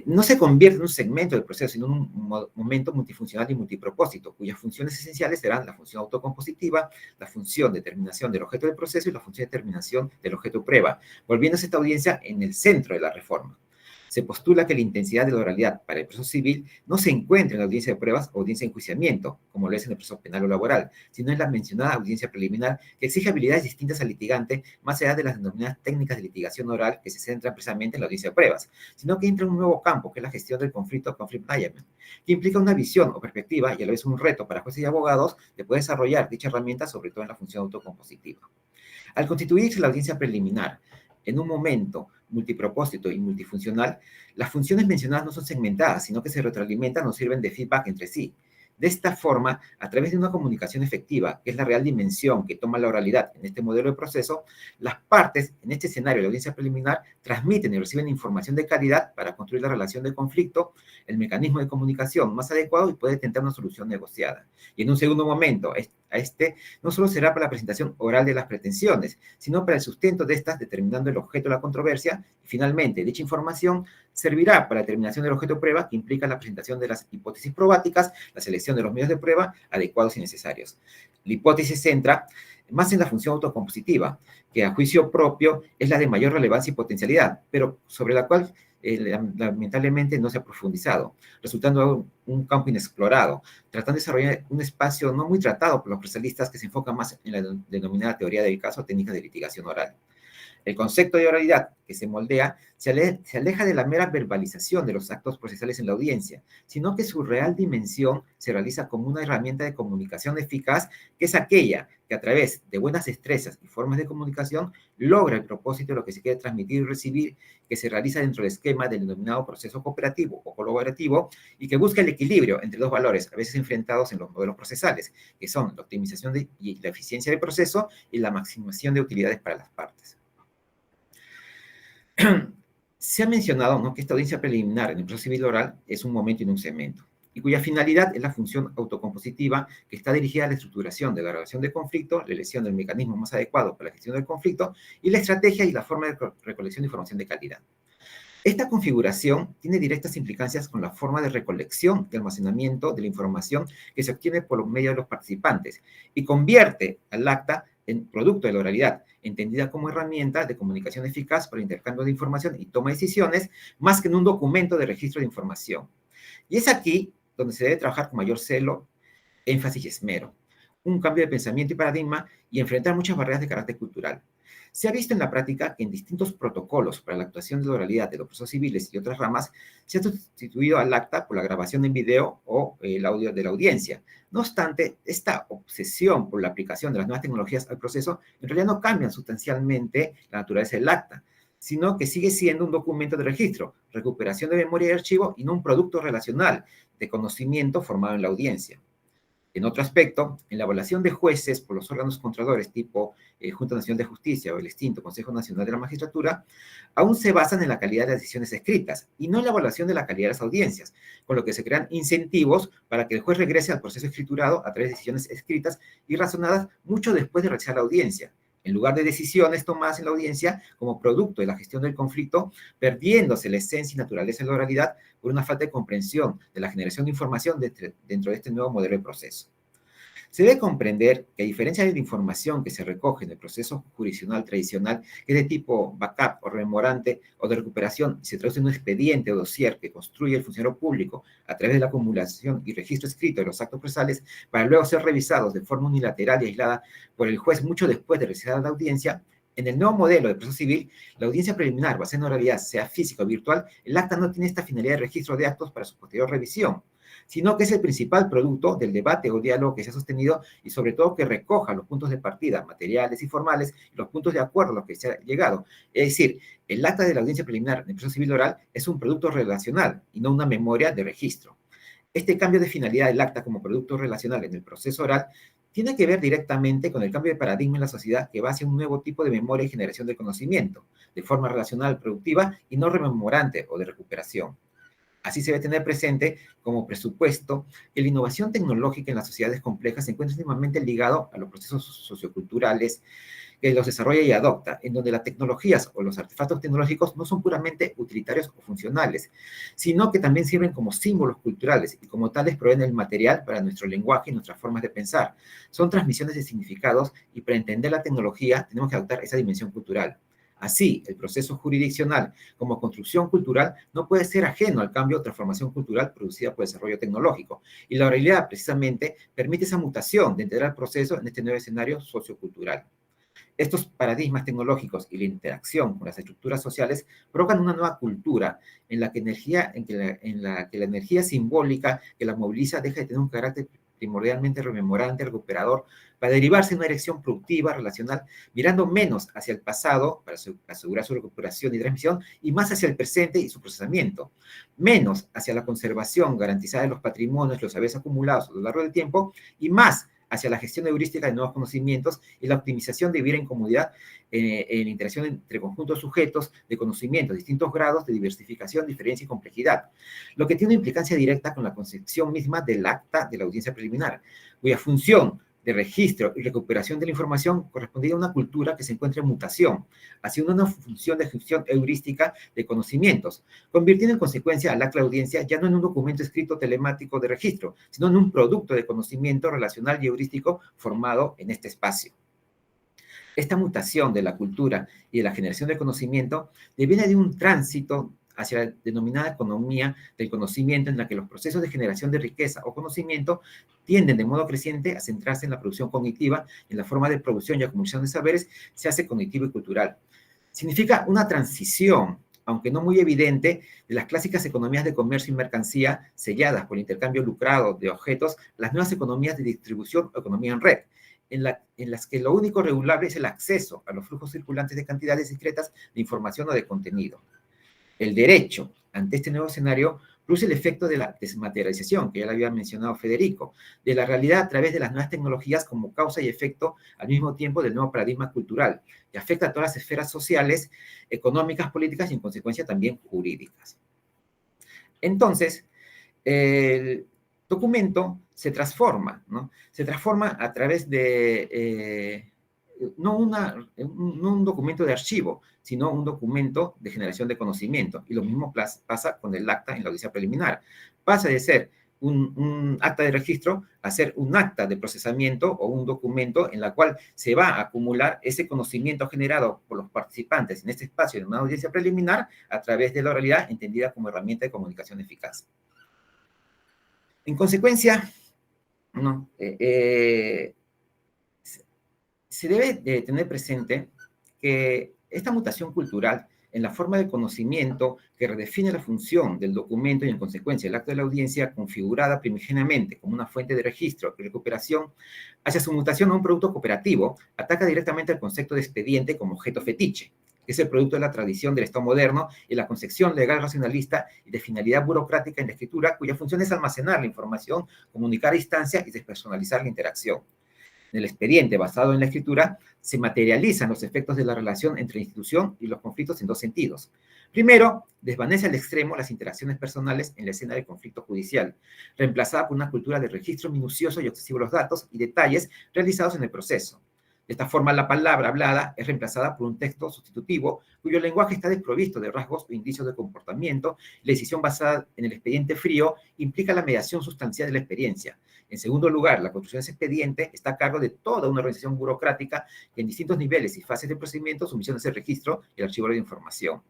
E: No se convierte en un segmento del proceso, sino en un momento multifuncional y multipropósito, cuyas funciones esenciales serán la función autocompositiva, la función de determinación del objeto del proceso y la función de determinación del objeto prueba, volviéndose esta audiencia en el centro de la reforma. Se postula que la intensidad de la oralidad para el proceso civil no se encuentra en la audiencia de pruebas o audiencia de enjuiciamiento, como lo es en el proceso penal o laboral, sino en la mencionada audiencia preliminar que exige habilidades distintas al litigante, más allá de las denominadas técnicas de litigación oral que se centran precisamente en la audiencia de pruebas, sino que entra en un nuevo campo, que es la gestión del conflicto, conflict management, que implica una visión o perspectiva y a la vez un reto para jueces y abogados de poder desarrollar dicha herramienta, sobre todo en la función autocompositiva. Al constituirse la audiencia preliminar, en un momento multipropósito y multifuncional, las funciones mencionadas no son segmentadas, sino que se retroalimentan o sirven de feedback entre sí. De esta forma, a través de una comunicación efectiva, que es la real dimensión que toma la oralidad en este modelo de proceso, las partes, en este escenario de audiencia preliminar, transmiten y reciben información de calidad para construir la relación de conflicto, el mecanismo de comunicación más adecuado y poder tentar una solución negociada. Y en un segundo momento, no solo será para la presentación oral de las pretensiones, sino para el sustento de estas, determinando el objeto de la controversia, y finalmente, dicha información servirá para la determinación del objeto de prueba, que implica la presentación de las hipótesis probáticas, la selección de los medios de prueba adecuados y necesarios. La hipótesis se centra más en la función autocompositiva, que a juicio propio es la de mayor relevancia y potencialidad, pero sobre la cual lamentablemente no se ha profundizado, resultando un campo inexplorado, tratando de desarrollar un espacio no muy tratado por los procesalistas que se enfocan más en la denominada teoría del caso, técnica de litigación oral. El concepto de oralidad que se moldea se aleja de la mera verbalización de los actos procesales en la audiencia, sino que su real dimensión se realiza como una herramienta de comunicación eficaz, que es aquella que a través de buenas destrezas y formas de comunicación logra el propósito de lo que se quiere transmitir y recibir, que se realiza dentro del esquema del denominado proceso cooperativo o colaborativo y que busca el equilibrio entre dos valores, a veces enfrentados en los modelos procesales, que son la optimización y la eficiencia del proceso y la maximización de utilidades para las partes. Se ha mencionado, ¿no?, que esta audiencia preliminar en el proceso civil oral es un momento y no un segmento, y cuya finalidad es la función autocompositiva que está dirigida a la estructuración de la relación de conflicto, la elección del mecanismo más adecuado para la gestión del conflicto y la estrategia y la forma de recolección de información de calidad. Esta configuración tiene directas implicancias con la forma de recolección y almacenamiento de la información que se obtiene por medio de los participantes y convierte al acta en producto de la oralidad, entendida como herramienta de comunicación eficaz para el intercambio de información y toma de decisiones, más que en un documento de registro de información. Y es aquí donde se debe trabajar con mayor celo, énfasis y esmero, un cambio de pensamiento y paradigma y enfrentar muchas barreras de carácter cultural. Se ha visto en la práctica que en distintos protocolos para la actuación de la oralidad de los procesos civiles y otras ramas se ha sustituido al acta por la grabación en video o el audio de la audiencia. No obstante, esta obsesión por la aplicación de las nuevas tecnologías al proceso en realidad no cambia sustancialmente la naturaleza del acta, sino que sigue siendo un documento de registro, recuperación de memoria y archivo y no un producto relacional de conocimiento formado en la audiencia. En otro aspecto, en la evaluación de jueces por los órganos controladores tipo Junta Nacional de Justicia o el extinto Consejo Nacional de la Magistratura, aún se basan en la calidad de las decisiones escritas y no en la evaluación de la calidad de las audiencias, con lo que se crean incentivos para que el juez regrese al proceso escriturado a través de decisiones escritas y razonadas mucho después de realizar la audiencia, en lugar de decisiones tomadas en la audiencia como producto de la gestión del conflicto, perdiéndose la esencia y naturaleza de la oralidad por una falta de comprensión de la generación de información dentro de este nuevo modelo de proceso. Se debe comprender que a diferencia de la información que se recoge en el proceso jurisdiccional tradicional, que es de tipo backup o rememorante o de recuperación, y se traduce en un expediente o dossier que construye el funcionario público a través de la acumulación y registro escrito de los actos procesales para luego ser revisados de forma unilateral y aislada por el juez mucho después de realizar la audiencia, en el nuevo modelo de proceso civil, la audiencia preliminar basada en oralidad, sea física o virtual, el acta no tiene esta finalidad de registro de actos para su posterior revisión, sino que es el principal producto del debate o diálogo que se ha sostenido y sobre todo que recoja los puntos de partida materiales y formales y los puntos de acuerdo a los que se ha llegado. Es decir, el acta de la audiencia preliminar en el proceso civil oral es un producto relacional y no una memoria de registro. Este cambio de finalidad del acta como producto relacional en el proceso oral tiene que ver directamente con el cambio de paradigma en la sociedad que va hacia un nuevo tipo de memoria y generación de conocimiento, de forma relacional productiva y no rememorante o de recuperación. Así se debe tener presente como presupuesto que la innovación tecnológica en las sociedades complejas se encuentra íntimamente ligado a los procesos socioculturales que los desarrolla y adopta, en donde las tecnologías o los artefactos tecnológicos no son puramente utilitarios o funcionales, sino que también sirven como símbolos culturales y como tales proveen el material para nuestro lenguaje y nuestras formas de pensar. Son transmisiones de significados y para entender la tecnología tenemos que adoptar esa dimensión cultural. Así, el proceso jurisdiccional como construcción cultural no puede ser ajeno al cambio o transformación cultural producida por el desarrollo tecnológico. Y la oralidad, precisamente, permite esa mutación de entender el proceso en este nuevo escenario sociocultural. Estos paradigmas tecnológicos y la interacción con las estructuras sociales provocan una nueva cultura en la que la energía simbólica que la moviliza deja de tener un carácter primordialmente rememorante, recuperador, para derivarse en una dirección productiva, relacional, mirando menos hacia el pasado para asegurar su recuperación y transmisión, y más hacia el presente y su procesamiento, menos hacia la conservación garantizada de los patrimonios, los saberes acumulados a lo largo del tiempo, y más hacia la gestión heurística de nuevos conocimientos y la optimización de vivir en comunidad en interacción entre conjuntos sujetos de conocimientos, distintos grados de diversificación, diferencia y complejidad, lo que tiene una implicancia directa con la concepción misma del acta de la audiencia preliminar, cuya función de registro y recuperación de la información correspondía a una cultura que se encuentra en mutación, haciendo una función de gestión heurística de conocimientos, convirtiendo en consecuencia al acta de audiencia ya no en un documento escrito telemático de registro, sino en un producto de conocimiento relacional y heurístico formado en este espacio. Esta mutación de la cultura y de la generación de conocimiento deviene de un tránsito hacia la denominada economía del conocimiento, en la que los procesos de generación de riqueza o conocimiento tienden de modo creciente a centrarse en la producción cognitiva, en la forma de producción y acumulación de saberes se hace cognitivo y cultural. Significa una transición, aunque no muy evidente, de las clásicas economías de comercio y mercancía selladas por el intercambio lucrado de objetos, las nuevas economías de distribución o economía en red, en las que lo único regulable es el acceso a los flujos circulantes de cantidades discretas de información o de contenido. El derecho, ante este nuevo escenario, produce el efecto de la desmaterialización, que ya lo había mencionado Federico, de la realidad a través de las nuevas tecnologías como causa y efecto al mismo tiempo del nuevo paradigma cultural, que afecta a todas las esferas sociales, económicas, políticas y en consecuencia también jurídicas. Entonces, el documento se transforma, ¿no? Se transforma a través de no un documento de archivo, sino un documento de generación de conocimiento. Y lo mismo pasa con el acta en la audiencia preliminar. Pasa de ser un acta de registro a ser un acta de procesamiento o un documento en la cual se va a acumular ese conocimiento generado por los participantes en este espacio de una audiencia preliminar a través de la oralidad entendida como herramienta de comunicación eficaz. En consecuencia, se debe tener presente que esta mutación cultural en la forma de conocimiento que redefine la función del documento y, en consecuencia, el acto de la audiencia, configurada primigeniamente como una fuente de registro y recuperación, hacia su mutación a un producto cooperativo, ataca directamente al concepto de expediente como objeto fetiche, que es el producto de la tradición del Estado moderno y la concepción legal racionalista y de finalidad burocrática en la escritura, cuya función es almacenar la información, comunicar a distancia y despersonalizar la interacción. En el expediente basado en la escritura, se materializan los efectos de la relación entre la institución y los conflictos en dos sentidos. Primero, desvanece al extremo las interacciones personales en la escena del conflicto judicial, reemplazada por una cultura de registro minucioso y obsesivo de los datos y detalles realizados en el proceso. De esta forma, la palabra hablada es reemplazada por un texto sustitutivo cuyo lenguaje está desprovisto de rasgos o indicios de comportamiento. La decisión basada en el expediente frío implica la mediación sustancial de la experiencia. En segundo lugar, la construcción de ese expediente está a cargo de toda una organización burocrática que en distintos niveles y fases de procedimiento su misión es el registro y el archivo de información.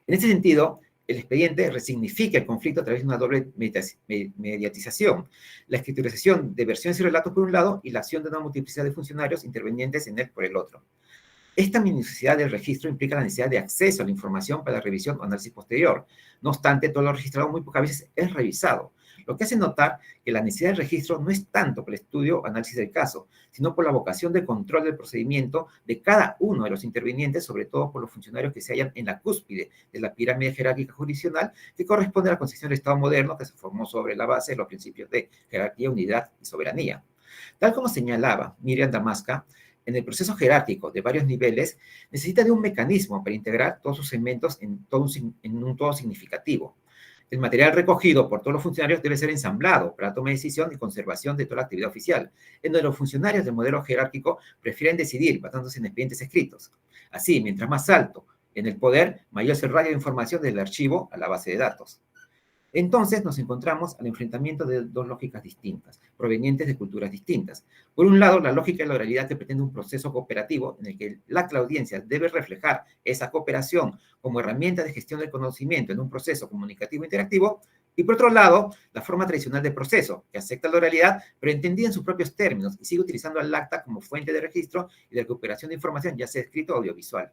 E: En este sentido, el expediente resignifica el conflicto a través de una doble mediatización, la escriturización de versiones y relatos por un lado y la acción de una multiplicidad de funcionarios intervenientes en él por el otro. Esta minuciosidad del registro implica la necesidad de acceso a la información para la revisión o análisis posterior. No obstante, todo lo registrado muy pocas veces es revisado, lo que hace notar que la necesidad del registro no es tanto por el estudio o análisis del caso, sino por la vocación de control del procedimiento de cada uno de los intervinientes, sobre todo por los funcionarios que se hallan en la cúspide de la pirámide jerárquica jurisdiccional, que corresponde a la concepción del Estado moderno que se formó sobre la base de los principios de jerarquía, unidad y soberanía. Tal como señalaba Miriam Damasca, en el proceso jerárquico de varios niveles, necesita de un mecanismo para integrar todos sus segmentos en un todo significativo. El material recogido por todos los funcionarios debe ser ensamblado para toma de decisión y conservación de toda la actividad oficial, en donde los funcionarios del modelo jerárquico prefieren decidir basándose en expedientes escritos. Así, mientras más alto en el poder, mayor es el radio de información del archivo a la base de datos. Entonces nos encontramos al enfrentamiento de dos lógicas distintas, provenientes de culturas distintas. Por un lado, la lógica de la oralidad que pretende un proceso cooperativo en el que la audiencia debe reflejar esa cooperación como herramienta de gestión del conocimiento en un proceso comunicativo interactivo, y por otro lado, la forma tradicional de proceso, que acepta la oralidad, pero entendida en sus propios términos y sigue utilizando al acta como fuente de registro y de recuperación de información, ya sea escrito o audiovisual.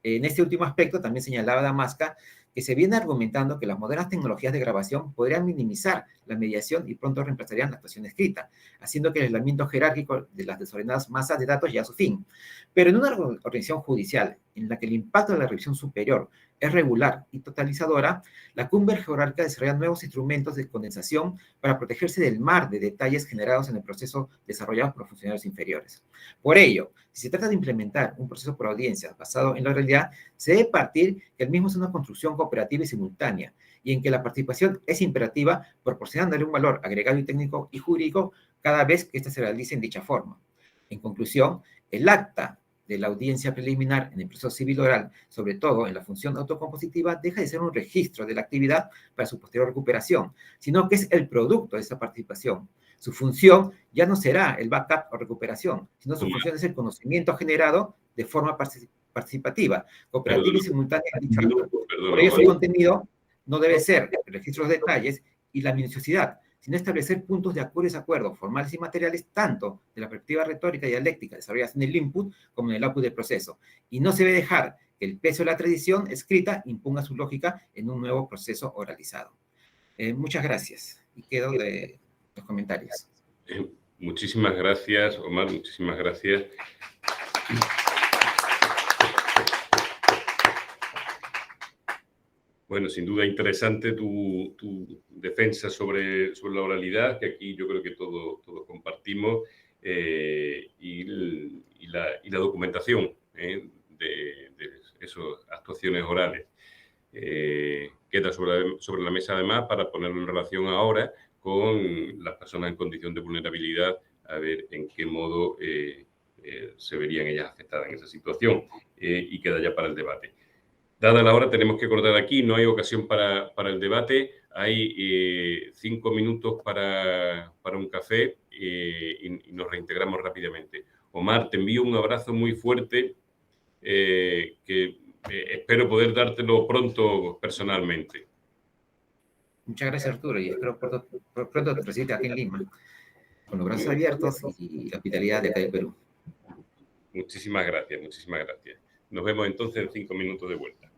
E: En este último aspecto también señalaba Damasca que se viene argumentando que las modernas tecnologías de grabación podrían minimizar la mediación y pronto reemplazarían la actuación escrita, haciendo que el aislamiento jerárquico de las desordenadas masas de datos llegue a su fin. Pero en una organización judicial en la que el impacto de la revisión superior es regular y totalizadora, la cumbre jerárquica desarrolla nuevos instrumentos de condensación para protegerse del mar de detalles generados en el proceso desarrollado por los funcionarios inferiores. Por ello, si se trata de implementar un proceso por audiencia basado en la realidad, se debe partir que el mismo es una construcción cooperativa y simultánea, y en que la participación es imperativa, proporcionándole un valor agregado y técnico y jurídico cada vez que ésta se realice en dicha forma. En conclusión, el acta de la audiencia preliminar en el proceso civil oral, sobre todo en la función autocompositiva, deja de ser un registro de la actividad para su posterior recuperación, sino que es el producto de esa participación. Su función ya no será el backup o recuperación, sino su función es el conocimiento generado de forma participativa, cooperativa y simultánea en dicho acto. Por ello, su contenido no debe ser el registro de detalles y la minuciosidad, sino establecer puntos de acuerdo y desacuerdo formales y materiales, tanto de la perspectiva retórica y dialéctica desarrolladas en el input como en el output del proceso. Y no se debe dejar que el peso de la tradición escrita imponga su lógica en un nuevo proceso oralizado. Muchas gracias. Y quedo de los comentarios.
A: Muchísimas gracias, Omar, muchísimas gracias. Bueno, sin duda interesante tu defensa sobre la oralidad, que aquí yo creo que todos compartimos, y la documentación de esas actuaciones orales. Queda sobre la mesa, además, para ponerlo en relación ahora con las personas en condición de vulnerabilidad, a ver en qué modo se verían ellas afectadas en esa situación, y queda ya para el debate. Dada la hora, tenemos que cortar aquí, no hay ocasión para el debate. Hay 5 minutos para un café y nos reintegramos rápidamente. Omar, te envío un abrazo muy fuerte que espero poder dártelo pronto personalmente.
E: Muchas gracias, Arturo, y espero pronto recibirte aquí en Lima, con los brazos abiertos y la hospitalidad de acá de Perú.
A: Muchísimas gracias, muchísimas gracias. Nos vemos entonces en 5 minutos de vuelta.